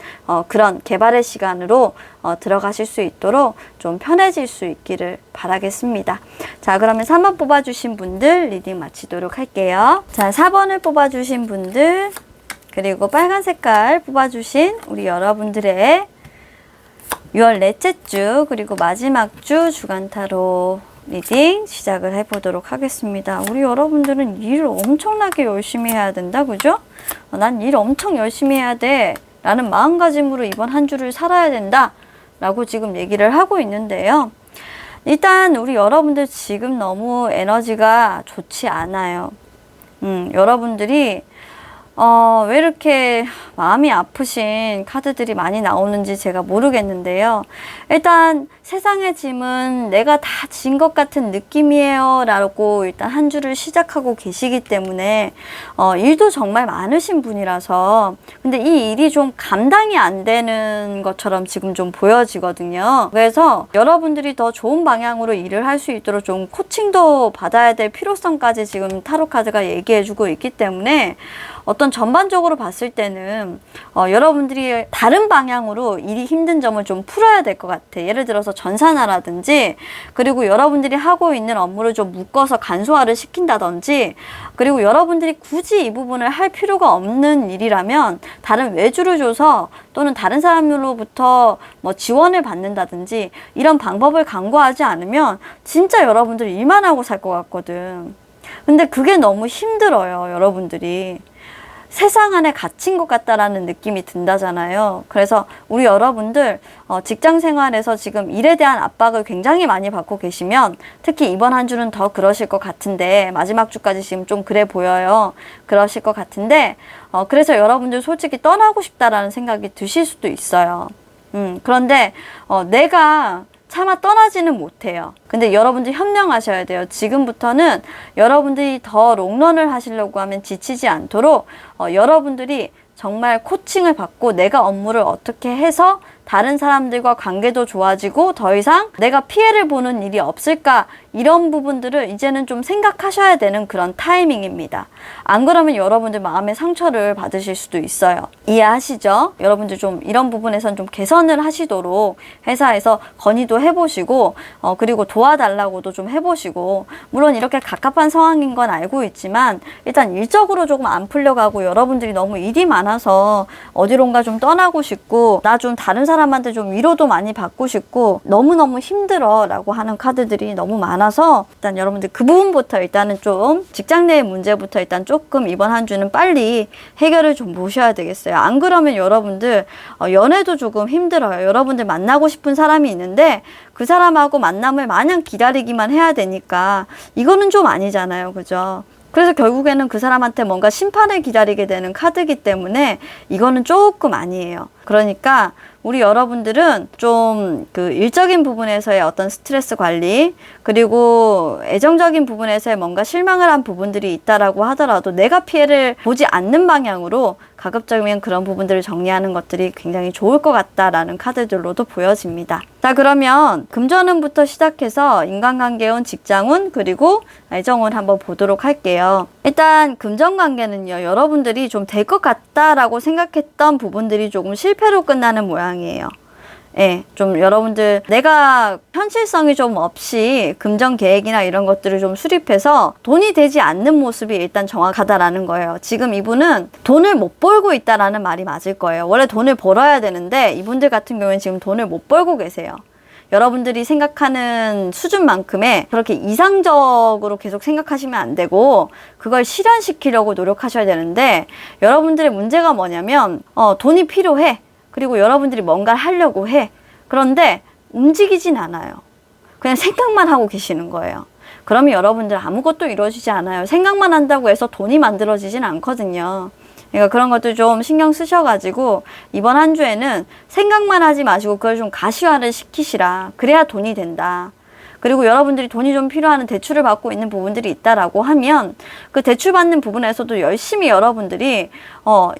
그런 개발의 시간으로 들어가실 수 있도록 좀 편해질 수 있기를 바라겠습니다. 자, 그러면 3번 뽑아주신 분들 리딩 마치도록 할게요. 자, 4번을 뽑아주신 분들, 그리고 빨간 색깔 뽑아주신 우리 여러분들의 6월 넷째 주 그리고 마지막 주 주간 타로 리딩 시작을 해보도록 하겠습니다. 우리 여러분들은 일을 엄청나게 열심히 해야 된다, 그죠? 난 일 엄청 열심히 해야 돼 라는 마음가짐으로 이번 한 주를 살아야 된다 라고 지금 얘기를 하고 있는데요. 일단 우리 여러분들 지금 너무 에너지가 좋지 않아요. 여러분들이 왜 이렇게 마음이 아프신 카드들이 많이 나오는지 제가 모르겠는데요. 일단 세상의 짐은 내가 다 진 것 같은 느낌이에요 라고 일단 한 주를 시작하고 계시기 때문에 일도 정말 많으신 분이라서, 근데 이 일이 좀 감당이 안 되는 것처럼 지금 좀 보여지거든요. 그래서 여러분들이 더 좋은 방향으로 일을 할 수 있도록 좀 코칭도 받아야 될 필요성까지 지금 타로 카드가 얘기해 주고 있기 때문에 어떤 전반적으로 봤을 때는 여러분들이 다른 방향으로 일이 힘든 점을 좀 풀어야 될 것 같아. 예를 들어서 전산화라든지, 그리고 여러분들이 하고 있는 업무를 좀 묶어서 간소화를 시킨다든지, 그리고 여러분들이 굳이 이 부분을 할 필요가 없는 일이라면 다른 외주를 줘서 또는 다른 사람으로부터 뭐 지원을 받는다든지 이런 방법을 강구하지 않으면 진짜 여러분들 일만 하고 살 것 같거든. 근데 그게 너무 힘들어요, 여러분들이. 세상 안에 갇힌 것 같다라는 느낌이 든다잖아요. 그래서 우리 여러분들 직장 생활에서 지금 일에 대한 압박을 굉장히 많이 받고 계시면, 특히 이번 한 주는 더 그러실 것 같은데, 마지막 주까지 지금 좀 그래 보여요. 그러실 것 같은데 그래서 여러분들 솔직히 떠나고 싶다라는 생각이 드실 수도 있어요. 그런데 내가 차마 떠나지는 못해요. 근데 여러분들 현명하셔야 돼요. 지금부터는 여러분들이 더 롱런을 하시려고 하면 지치지 않도록 여러분들이 정말 코칭을 받고 내가 업무를 어떻게 해서 다른 사람들과 관계도 좋아지고 더 이상 내가 피해를 보는 일이 없을까, 이런 부분들을 이제는 좀 생각하셔야 되는 그런 타이밍입니다. 안 그러면 여러분들 마음의 상처를 받으실 수도 있어요. 이해하시죠? 여러분들 좀 이런 부분에선 좀 개선을 하시도록 회사에서 건의도 해보시고 그리고 도와달라고도 좀 해보시고, 물론 이렇게 갑갑한 상황인 건 알고 있지만 일단 일적으로 조금 안 풀려가고 여러분들이 너무 일이 많아서 어디론가 좀 떠나고 싶고 나 좀 다른 사람한테 좀 위로도 많이 받고 싶고 너무너무 힘들어 라고 하는 카드들이 너무 많아서 일단 여러분들 그 부분부터 일단은 좀 직장 내의 문제부터 일단 조금 이번 한 주는 빨리 해결을 좀 보셔야 되겠어요. 안 그러면 여러분들 연애도 조금 힘들어요. 여러분들 만나고 싶은 사람이 있는데 그 사람하고 만남을 마냥 기다리기만 해야 되니까 이거는 좀 아니잖아요. 그죠? 그래서 결국에는 그 사람한테 뭔가 심판을 기다리게 되는 카드이기 때문에 이거는 조금 아니에요. 그러니까 우리 여러분들은 좀 그 일적인 부분에서의 어떤 스트레스 관리, 그리고 애정적인 부분에서의 뭔가 실망을 한 부분들이 있다라고 하더라도 내가 피해를 보지 않는 방향으로 가급적이면 그런 부분들을 정리하는 것들이 굉장히 좋을 것 같다라는 카드들로도 보여집니다. 자, 그러면 금전운부터 시작해서 인간관계운, 직장운, 그리고 애정운 한번 보도록 할게요. 일단 금전관계는요, 여러분들이 좀 될 것 같다라고 생각했던 부분들이 조금 실패로 끝나는 모양이에요. 예, 좀 여러분들 내가 현실성이 좀 없이 금전 계획이나 이런 것들을 좀 수립해서 돈이 되지 않는 모습이 일단 정확하다라는 거예요. 지금 이분은 돈을 못 벌고 있다라는 말이 맞을 거예요. 원래 돈을 벌어야 되는데 이분들 같은 경우에는 지금 돈을 못 벌고 계세요. 여러분들이 생각하는 수준만큼의 그렇게 이상적으로 계속 생각하시면 안 되고 그걸 실현시키려고 노력하셔야 되는데, 여러분들의 문제가 뭐냐면 돈이 필요해. 그리고 여러분들이 뭔가를 하려고 해. 그런데 움직이진 않아요. 그냥 생각만 하고 계시는 거예요. 그러면 여러분들 아무것도 이루어지지 않아요. 생각만 한다고 해서 돈이 만들어지진 않거든요. 그러니까 그런 것들 좀 신경 쓰셔가지고 이번 한 주에는 생각만 하지 마시고 그걸 좀 가시화를 시키시라. 그래야 돈이 된다. 그리고 여러분들이 돈이 좀 필요한 대출을 받고 있는 부분들이 있다라고 하면 그 대출 받는 부분에서도 열심히 여러분들이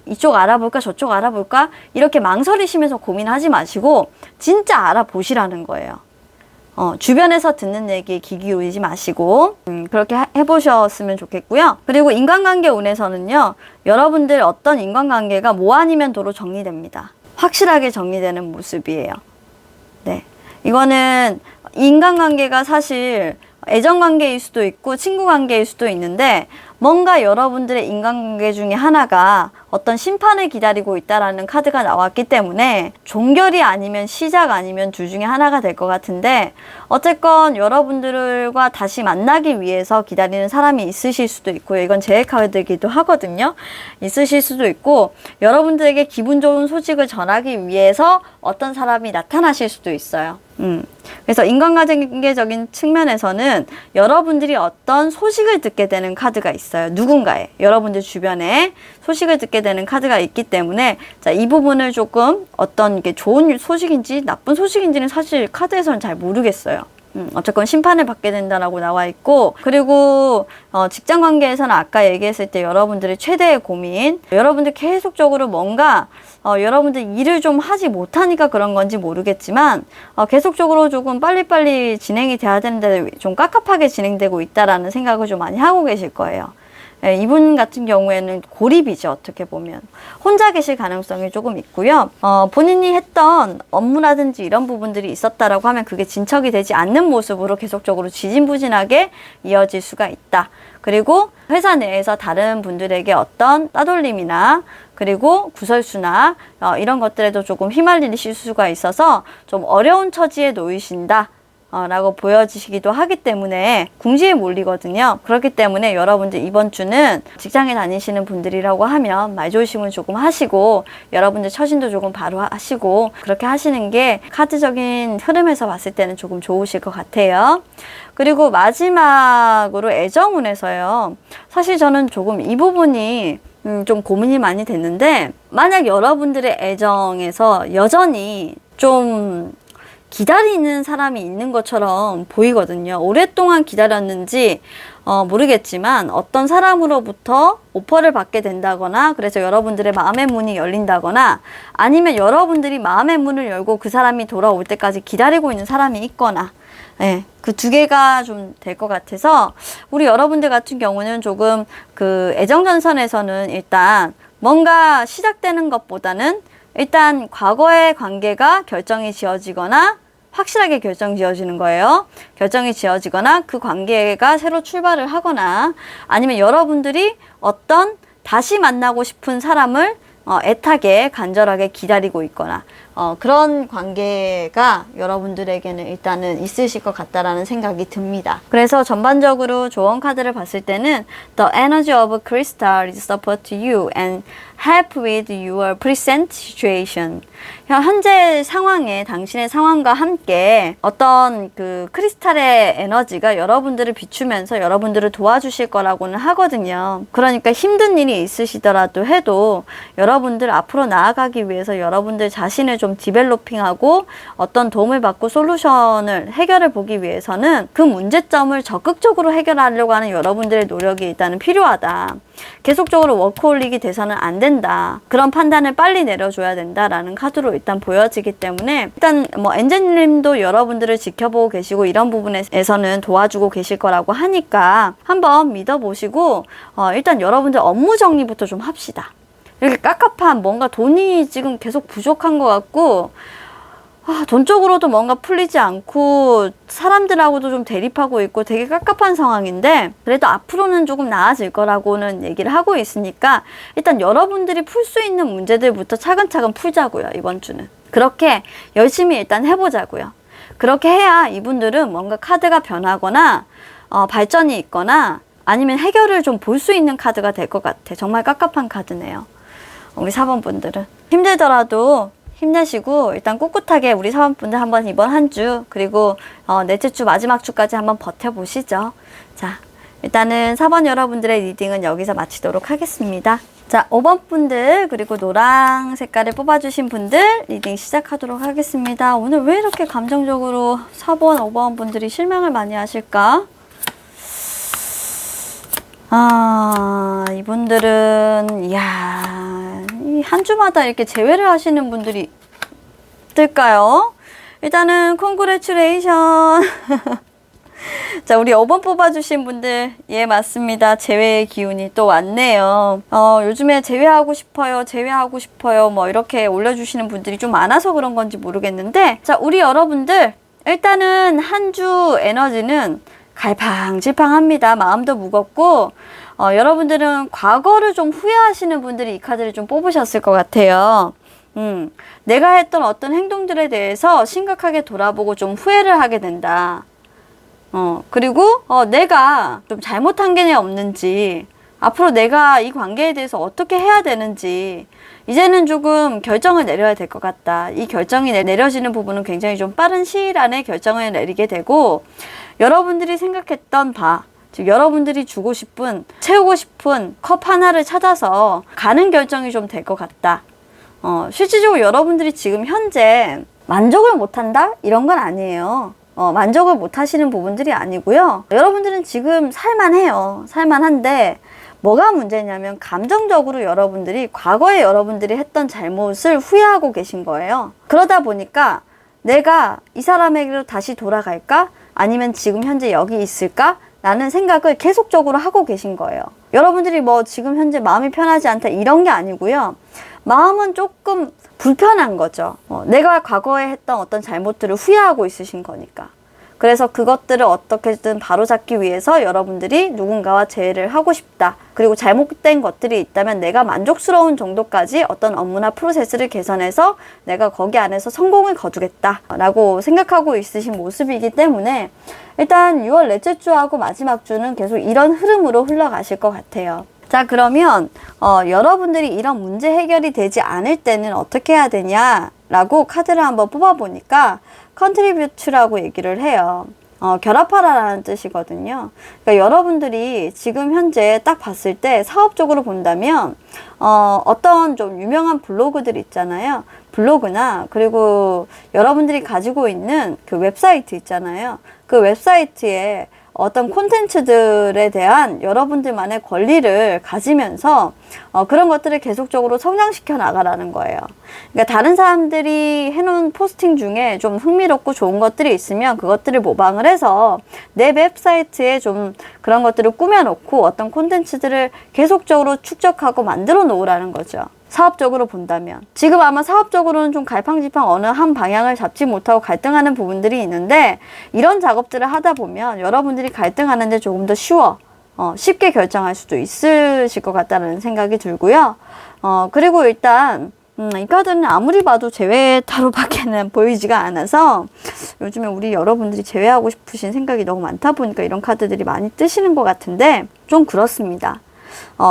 이쪽 알아볼까 저쪽 알아볼까 이렇게 망설이시면서 고민하지 마시고 진짜 알아보시라는 거예요. 주변에서 듣는 얘기에 귀 기울이지 마시고 그렇게 해보셨으면 좋겠고요. 그리고 인간관계 운에서는요, 여러분들 어떤 인간관계가 뭐 아니면 도로 정리됩니다. 확실하게 정리되는 모습이에요. 네, 이거는 인간관계가 사실 애정관계일 수도 있고 친구관계일 수도 있는데 뭔가 여러분들의 인간관계 중에 하나가 어떤 심판을 기다리고 있다라는 카드가 나왔기 때문에 종결이 아니면 시작 아니면 둘 중에 하나가 될 것 같은데, 어쨌건 여러분들과 다시 만나기 위해서 기다리는 사람이 있으실 수도 있고요. 이건 제 카드이기도 하거든요. 있으실 수도 있고 여러분들에게 기분 좋은 소식을 전하기 위해서 어떤 사람이 나타나실 수도 있어요. 그래서 인간관계적인 측면에서는 여러분들이 어떤 소식을 듣게 되는 카드가 있어요. 누군가의 여러분들 주변에 소식을 듣게 되는 카드가 있기 때문에 자, 이 부분을 조금 어떤 게 좋은 소식인지 나쁜 소식인지는 사실 카드에서는 잘 모르겠어요. 어쨌건 심판을 받게 된다라고 나와 있고, 그리고 직장 관계에서는 아까 얘기했을 때 여러분들의 최대의 고민, 여러분들 계속적으로 뭔가 여러분들 일을 좀 하지 못하니까 그런 건지 모르겠지만 계속적으로 조금 빨리빨리 진행이 돼야 되는데 좀 깝깝하게 진행되고 있다라는 생각을 좀 많이 하고 계실 거예요. 예, 이분 같은 경우에는 고립이죠. 어떻게 보면 혼자 계실 가능성이 조금 있고요. 본인이 했던 업무라든지 이런 부분들이 있었다라고 하면 그게 진척이 되지 않는 모습으로 계속적으로 지진부진하게 이어질 수가 있다. 그리고 회사 내에서 다른 분들에게 어떤 따돌림이나 그리고 구설수나 이런 것들에도 조금 휘말리실 수가 있어서 좀 어려운 처지에 놓이신다 라고 보여지시기도 하기 때문에 궁지에 몰리거든요. 그렇기 때문에 여러분들 이번 주는 직장에 다니시는 분들이라고 하면 말조심을 조금 하시고 여러분들 처신도 조금 바로 하시고 그렇게 하시는 게 카드적인 흐름에서 봤을 때는 조금 좋으실 것 같아요. 그리고 마지막으로 애정운에서요. 사실 저는 조금 이 부분이 좀 고민이 많이 됐는데, 만약 여러분들의 애정에서 여전히 좀 기다리는 사람이 있는 것처럼 보이거든요. 오랫동안 기다렸는지 모르겠지만 어떤 사람으로부터 오퍼를 받게 된다거나, 그래서 여러분들의 마음의 문이 열린다거나, 아니면 여러분들이 마음의 문을 열고 그 사람이 돌아올 때까지 기다리고 있는 사람이 있거나, 네, 그 두 개가 좀 될 것 같아서 우리 여러분들 같은 경우는 조금 그 애정전선에서는 일단 뭔가 시작되는 것보다는 일단 과거의 관계가 결정이 지어지거나 확실하게 결정 지어지는 거예요. 결정이 지어지거나 그 관계가 새로 출발을 하거나 아니면 여러분들이 어떤 다시 만나고 싶은 사람을 애타게 간절하게 기다리고 있거나 그런 관계가 여러분들에게는 일단은 있으실 것 같다라는 생각이 듭니다. 그래서 전반적으로 조언 카드를 봤을 때는 The energy of crystal is support you and help with your present situation. 현재 상황에 당신의 상황과 함께 어떤 그 크리스탈의 에너지가 여러분들을 비추면서 여러분들을 도와주실 거라고는 하거든요. 그러니까 힘든 일이 있으시더라도 해도 여러분들 앞으로 나아가기 위해서 여러분들 자신을 좀 디벨로핑하고 어떤 도움을 받고 솔루션을 해결해 보기 위해서는 그 문제점을 적극적으로 해결하려고 하는 여러분들의 노력이 일단은 필요하다. 계속적으로 워크홀릭이 돼서는 안 된다. 그런 판단을 빨리 내려줘야 된다라는 카드로 일단 보여지기 때문에 일단 뭐 엔젤님도 여러분들을 지켜보고 계시고 이런 부분에서는 도와주고 계실 거라고 하니까 한번 믿어보시고 일단 여러분들 업무 정리부터 좀 합시다. 이렇게 깝깝한 뭔가 돈이 지금 계속 부족한 것 같고 돈적으로도 뭔가 풀리지 않고 사람들하고도 좀 대립하고 있고 되게 깝깝한 상황인데 그래도 앞으로는 조금 나아질 거라고는 얘기를 하고 있으니까 일단 여러분들이 풀 수 있는 문제들부터 차근차근 풀자고요. 이번 주는. 그렇게 열심히 일단 해보자고요. 그렇게 해야 이분들은 뭔가 카드가 변하거나 발전이 있거나 아니면 해결을 좀 볼 수 있는 카드가 될 것 같아. 정말 깝깝한 카드네요. 우리 4번 분들은. 힘들더라도 힘내시고 일단 꿋꿋하게 우리 사원분들 한번 이번 한 주 그리고 넷째 주 마지막 주까지 한번 버텨보시죠. 자, 일단은 4번 여러분들의 리딩은 여기서 마치도록 하겠습니다. 자, 5번 분들 그리고 노랑 색깔을 뽑아주신 분들 리딩 시작하도록 하겠습니다. 오늘 왜 이렇게 감정적으로 4번, 5번 분들이 실망을 많이 하실까? 이분들은 이야 한 주마다 이렇게 재회를 하시는 분들이 있을까요? 일단은 콩그레츄레이션. 자, 우리 5번 뽑아주신 분들 예 맞습니다. 재회의 기운이 또 왔네요. 요즘에 재회하고 싶어요 뭐 이렇게 올려주시는 분들이 좀 많아서 그런 건지 모르겠는데 자, 우리 여러분들 일단은 한 주 에너지는 갈팡질팡합니다. 마음도 무겁고 여러분들은 과거를 좀 후회하시는 분들이 이 카드를 좀 뽑으셨을 것 같아요. 내가 했던 어떤 행동들에 대해서 심각하게 돌아보고 좀 후회를 하게 된다. 그리고 내가 좀 잘못한 게 없는지 앞으로 내가 이 관계에 대해서 어떻게 해야 되는지 이제는 조금 결정을 내려야 될 것 같다. 이 결정이 내려지는 부분은 굉장히 좀 빠른 시일 안에 결정을 내리게 되고 여러분들이 생각했던 바 즉 여러분들이 주고 싶은 채우고 싶은 컵 하나를 찾아서 가는 결정이 좀 될 것 같다. 실질적으로 여러분들이 지금 현재 만족을 못한다? 이런 건 아니에요. 만족을 못 하시는 부분들이 아니고요. 여러분들은 지금 살만해요. 살만한데 뭐가 문제냐면 감정적으로 여러분들이 과거에 여러분들이 했던 잘못을 후회하고 계신 거예요. 그러다 보니까 내가 이 사람에게로 다시 돌아갈까? 아니면 지금 현재 여기 있을까? 라는 생각을 계속적으로 하고 계신 거예요. 여러분들이 뭐 지금 현재 마음이 편하지 않다 이런 게 아니고요. 마음은 조금 불편한 거죠. 내가 과거에 했던 어떤 잘못들을 후회하고 있으신 거니까. 그래서 그것들을 어떻게든 바로잡기 위해서 여러분들이 누군가와 재회를 하고 싶다. 그리고 잘못된 것들이 있다면 내가 만족스러운 정도까지 어떤 업무나 프로세스를 개선해서 내가 거기 안에서 성공을 거두겠다 라고 생각하고 있으신 모습이기 때문에 일단 6월 넷째 주하고 마지막 주는 계속 이런 흐름으로 흘러가실 것 같아요. 자, 그러면 여러분들이 이런 문제 해결이 되지 않을 때는 어떻게 해야 되냐 라고 카드를 한번 뽑아보니까 컨트리뷰트라고 얘기를 해요. 결합하라라는 뜻이거든요. 그러니까 여러분들이 지금 현재 딱 봤을 때 사업적으로 본다면 어떤 좀 유명한 블로그들 있잖아요. 블로그나 그리고 여러분들이 가지고 있는 그 웹사이트 있잖아요. 그 웹사이트에 어떤 콘텐츠들에 대한 여러분들만의 권리를 가지면서 그런 것들을 계속적으로 성장시켜 나가라는 거예요. 그러니까 다른 사람들이 해놓은 포스팅 중에 좀 흥미롭고 좋은 것들이 있으면 그것들을 모방을 해서 내 웹사이트에 좀 그런 것들을 꾸며놓고 어떤 콘텐츠들을 계속적으로 축적하고 만들어 놓으라는 거죠. 사업적으로 본다면. 지금 아마 사업적으로는 좀 갈팡질팡 어느 한 방향을 잡지 못하고 갈등하는 부분들이 있는데, 이런 작업들을 하다 보면 여러분들이 갈등하는데 조금 더 쉽게 결정할 수도 있으실 것 같다는 생각이 들고요. 그리고 일단 이 카드는 아무리 봐도 제외 타로밖에는 보이지가 않아서 요즘에 우리 여러분들이 제외하고 싶으신 생각이 너무 많다 보니까 이런 카드들이 많이 뜨시는 것 같은데, 좀 그렇습니다.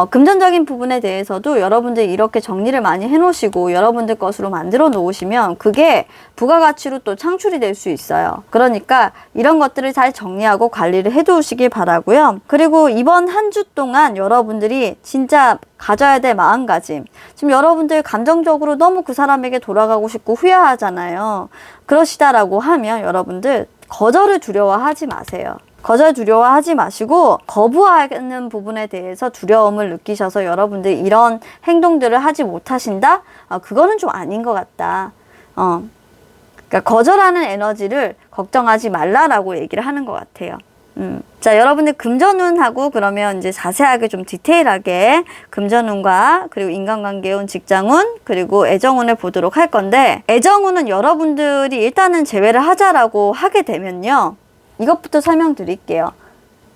금전적인 부분에 대해서도 여러분들이 이렇게 정리를 많이 해놓으시고 여러분들 것으로 만들어 놓으시면 그게 부가가치로 또 창출이 될 수 있어요. 그러니까 이런 것들을 잘 정리하고 관리를 해 두시길 바라고요. 그리고 이번 한 주 동안 여러분들이 진짜 가져야 될 마음가짐, 지금 여러분들 감정적으로 너무 그 사람에게 돌아가고 싶고 후회하잖아요. 그러시다라고 하면 여러분들 거절을 두려워하지 마세요. 거절 두려워하지 마시고, 거부하는 부분에 대해서 두려움을 느끼셔서 여러분들이 이런 행동들을 하지 못하신다? 그거는 좀 아닌 것 같다. 그러니까 거절하는 에너지를 걱정하지 말라라고 얘기를 하는 것 같아요. 자, 여러분들 금전운하고 그러면 이제 자세하게 좀 디테일하게 금전운과 그리고 인간관계운, 직장운, 그리고 애정운을 보도록 할 건데, 애정운은 여러분들이 일단은 제외를 하자라고 하게 되면요, 이것부터 설명드릴게요.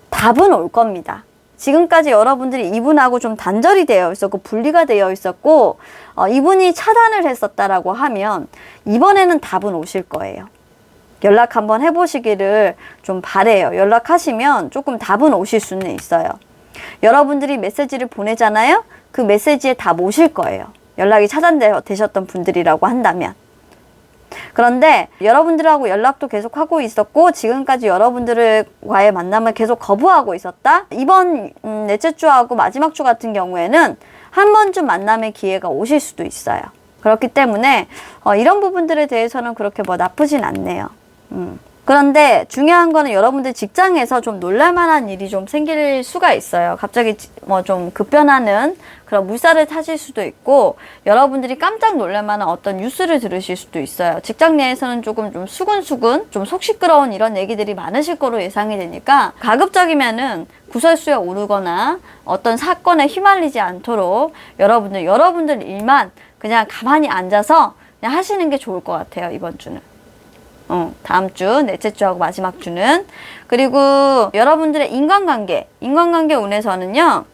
답은 올 겁니다. 지금까지 여러분들이 이분하고 좀 단절이 되어 있었고 분리가 되어 있었고 이분이 차단을 했었다라고 하면 이번에는 답은 오실 거예요. 연락 한번 해보시기를 좀 바래요. 연락하시면 조금 답은 오실 수는 있어요. 여러분들이 메시지를 보내잖아요. 그 메시지에 답 오실 거예요. 연락이 차단되셨던 분들이라고 한다면. 그런데 여러분들하고 연락도 계속 하고 있었고 지금까지 여러분들과의 만남을 계속 거부하고 있었다. 이번 넷째 주하고 마지막 주 같은 경우에는 한 번쯤 만남의 기회가 오실 수도 있어요. 그렇기 때문에 이런 부분들에 대해서는 그렇게 뭐 나쁘진 않네요. 그런데 중요한 거는 여러분들 직장에서 좀 놀랄만한 일이 좀 생길 수가 있어요. 갑자기 뭐 좀 급변하는 그런 물살을 타실 수도 있고, 여러분들이 깜짝 놀랄만한 어떤 뉴스를 들으실 수도 있어요. 직장 내에서는 조금 좀 수근수근, 좀 속 시끄러운 이런 얘기들이 많으실 거로 예상이 되니까 가급적이면은 구설수에 오르거나 어떤 사건에 휘말리지 않도록 여러분들 일만 그냥 가만히 앉아서 그냥 하시는 게 좋을 것 같아요, 이번 주는. 다음 주, 넷째 주하고 마지막 주는. 그리고 여러분들의 인간관계 운에서는요,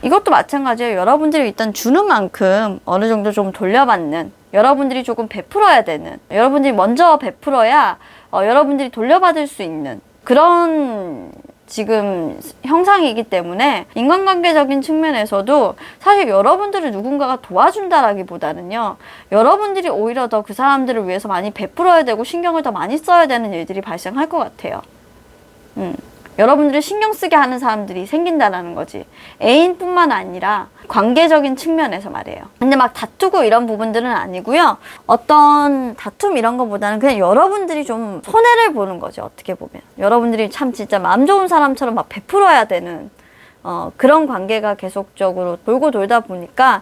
이것도 마찬가지예요. 여러분들이 일단 주는 만큼 어느 정도 좀 돌려받는, 여러분들이 조금 베풀어야 되는, 여러분들이 먼저 베풀어야 여러분들이 돌려받을 수 있는 그런 지금 형상이기 때문에 인간관계적인 측면에서도 사실 여러분들을 누군가가 도와준다라기보다는요, 여러분들이 오히려 더 그 사람들을 위해서 많이 베풀어야 되고 신경을 더 많이 써야 되는 일들이 발생할 것 같아요. 여러분들을 신경 쓰게 하는 사람들이 생긴다라는 거지. 애인뿐만 아니라 관계적인 측면에서 말이에요. 근데 막 다투고 이런 부분들은 아니고요. 어떤 다툼 이런 것보다는 그냥 여러분들이 좀 손해를 보는 거죠. 어떻게 보면. 여러분들이 참 진짜 마음 좋은 사람처럼 막 베풀어야 되는 그런 관계가 계속적으로 돌고 돌다 보니까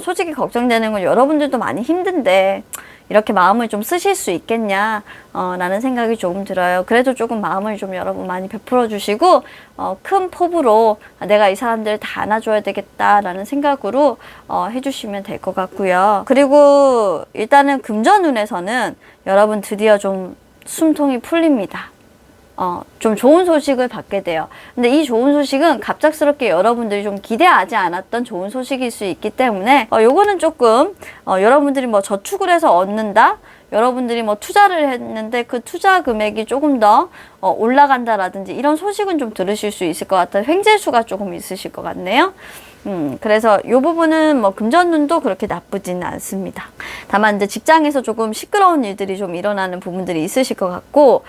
솔직히 걱정되는 건 여러분들도 많이 힘든데 이렇게 마음을 좀 쓰실 수 있겠냐 라는 생각이 조금 들어요. 그래도 조금 마음을 좀 여러분 많이 베풀어 주시고 큰 포부로 내가 이 사람들을 다 안아줘야 되겠다 라는 생각으로 해주시면 될 것 같고요. 그리고 일단은 금전운에서는 여러분 드디어 좀 숨통이 풀립니다. 좀 좋은 소식을 받게 돼요. 근데 이 좋은 소식은 갑작스럽게 여러분들이 좀 기대하지 않았던 좋은 소식일 수 있기 때문에 요거는 조금 여러분들이 뭐 저축을 해서 얻는다, 여러분들이 뭐 투자를 했는데 그 투자 금액이 조금 더 올라간다라든지 이런 소식은 좀 들으실 수 있을 것 같아요. 횡재수가 조금 있으실 것 같네요. 그래서 이 부분은 뭐 금전운도 그렇게 나쁘지는 않습니다. 다만 이제 직장에서 조금 시끄러운 일들이 좀 일어나는 부분들이 있으실 것 같고,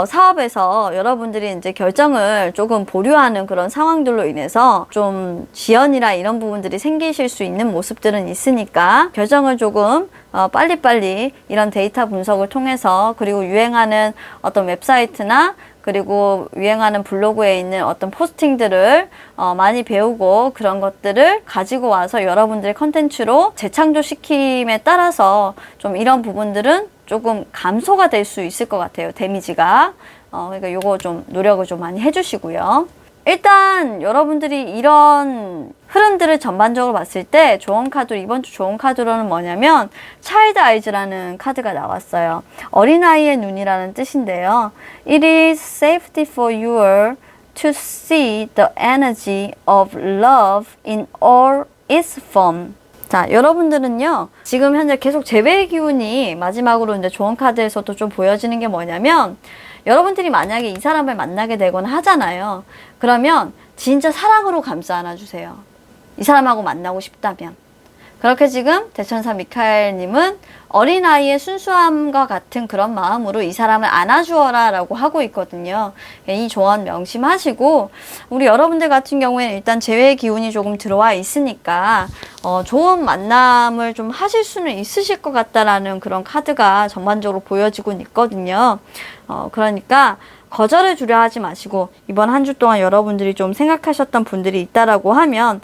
사업에서 여러분들이 이제 결정을 조금 보류하는 그런 상황들로 인해서 좀 지연이나 이런 부분들이 생기실 수 있는 모습들은 있으니까 결정을 조금 빨리빨리 이런 데이터 분석을 통해서, 그리고 유행하는 어떤 웹사이트나 그리고 유행하는 블로그에 있는 어떤 포스팅들을 많이 배우고 그런 것들을 가지고 와서 여러분들의 컨텐츠로 재창조시킴에 따라서 좀 이런 부분들은 조금 감소가 될 수 있을 것 같아요. 데미지가. 그러니까 요거 좀 노력을 좀 많이 해주시고요. 일단 여러분들이 이런 흐름들을 전반적으로 봤을 때 좋은 카드, 이번 주 좋은 카드로는 뭐냐면 차일드 아이즈라는 카드가 나왔어요. 어린아이의 눈이라는 뜻인데요. It is safety for you to see the energy of love in all its form. 자, 여러분들은요, 지금 현재 계속 재회의 기운이 마지막으로 이제 좋은 카드에서도 좀 보여지는 게 뭐냐면, 여러분들이 만약에 이 사람을 만나게 되거나 하잖아요. 그러면 진짜 사랑으로 감싸 안아주세요. 이 사람하고 만나고 싶다면. 그렇게 지금 대천사 미카엘님은 어린아이의 순수함과 같은 그런 마음으로 이 사람을 안아주어라 라고 하고 있거든요. 이 조언 명심하시고, 우리 여러분들 같은 경우에는 일단 재회의 기운이 조금 들어와 있으니까 좋은 만남을 좀 하실 수는 있으실 것 같다라는 그런 카드가 전반적으로 보여지고 있거든요. 그러니까 거절을 주려 하지 마시고, 이번 한 주 동안 여러분들이 좀 생각하셨던 분들이 있다라고 하면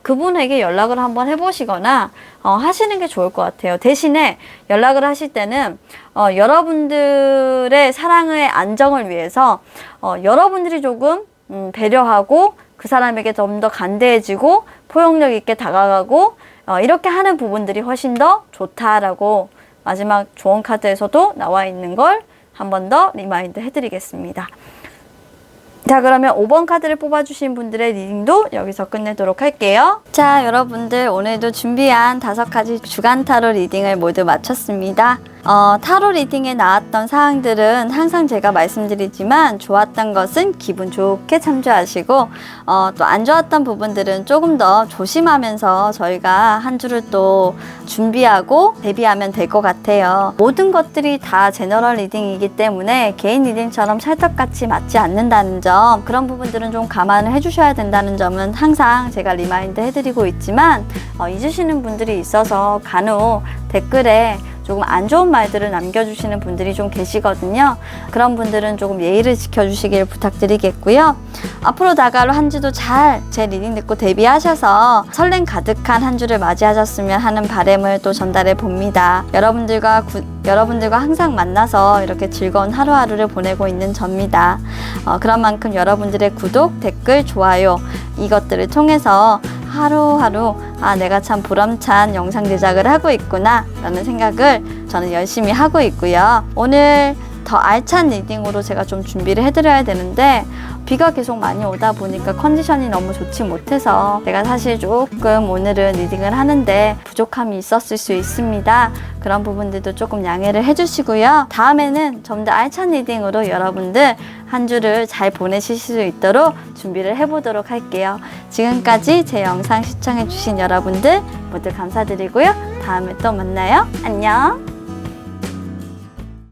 그분에게 연락을 한번 해보시거나 하시는 게 좋을 것 같아요. 대신에 연락을 하실 때는 여러분들의 사랑의 안정을 위해서 여러분들이 조금 배려하고 그 사람에게 좀 더 간대해지고 포용력 있게 다가가고 이렇게 하는 부분들이 훨씬 더 좋다라고 마지막 좋은 카드에서도 나와 있는 걸 한 번 더 리마인드 해드리겠습니다. 자, 그러면 5번 카드를 뽑아주신 분들의 리딩도 여기서 끝내도록 할게요. 자, 여러분들 오늘도 준비한 5가지 주간 타로 리딩을 모두 마쳤습니다. 타로 리딩에 나왔던 사항들은 항상 제가 말씀드리지만 좋았던 것은 기분 좋게 참조하시고 또 안 좋았던 부분들은 조금 더 조심하면서 저희가 한 주를 또 준비하고 대비하면 될 것 같아요. 모든 것들이 다 제너럴 리딩이기 때문에 개인 리딩처럼 찰떡같이 맞지 않는다는 점, 그런 부분들은 좀 감안을 해주셔야 된다는 점은 항상 제가 리마인드 해드리고 있지만 잊으시는 분들이 있어서 간혹 댓글에 조금 안 좋은 말들을 남겨주시는 분들이 좀 계시거든요. 그런 분들은 조금 예의를 지켜주시길 부탁드리겠고요. 앞으로 다가올 한 주도 잘 제 리딩 듣고 대비하셔서 설렘 가득한 한 주를 맞이하셨으면 하는 바람을 또 전달해 봅니다. 여러분들과 항상 만나서 이렇게 즐거운 하루하루를 보내고 있는 접니다. 그런 만큼 여러분들의 구독, 댓글, 좋아요 이것들을 통해서 하루하루 내가 참 보람찬 영상 제작을 하고 있구나 라는 생각을 저는 열심히 하고 있고요. 오늘 더 알찬 리딩으로 제가 좀 준비를 해드려야 되는데 비가 계속 많이 오다 보니까 컨디션이 너무 좋지 못해서 제가 사실 조금 오늘은 리딩을 하는데 부족함이 있었을 수 있습니다. 그런 부분들도 조금 양해를 해주시고요. 다음에는 좀 더 알찬 리딩으로 여러분들 한 주를 잘 보내실 수 있도록 준비를 해보도록 할게요. 지금까지 제 영상 시청해주신 여러분들 모두 감사드리고요. 다음에 또 만나요. 안녕.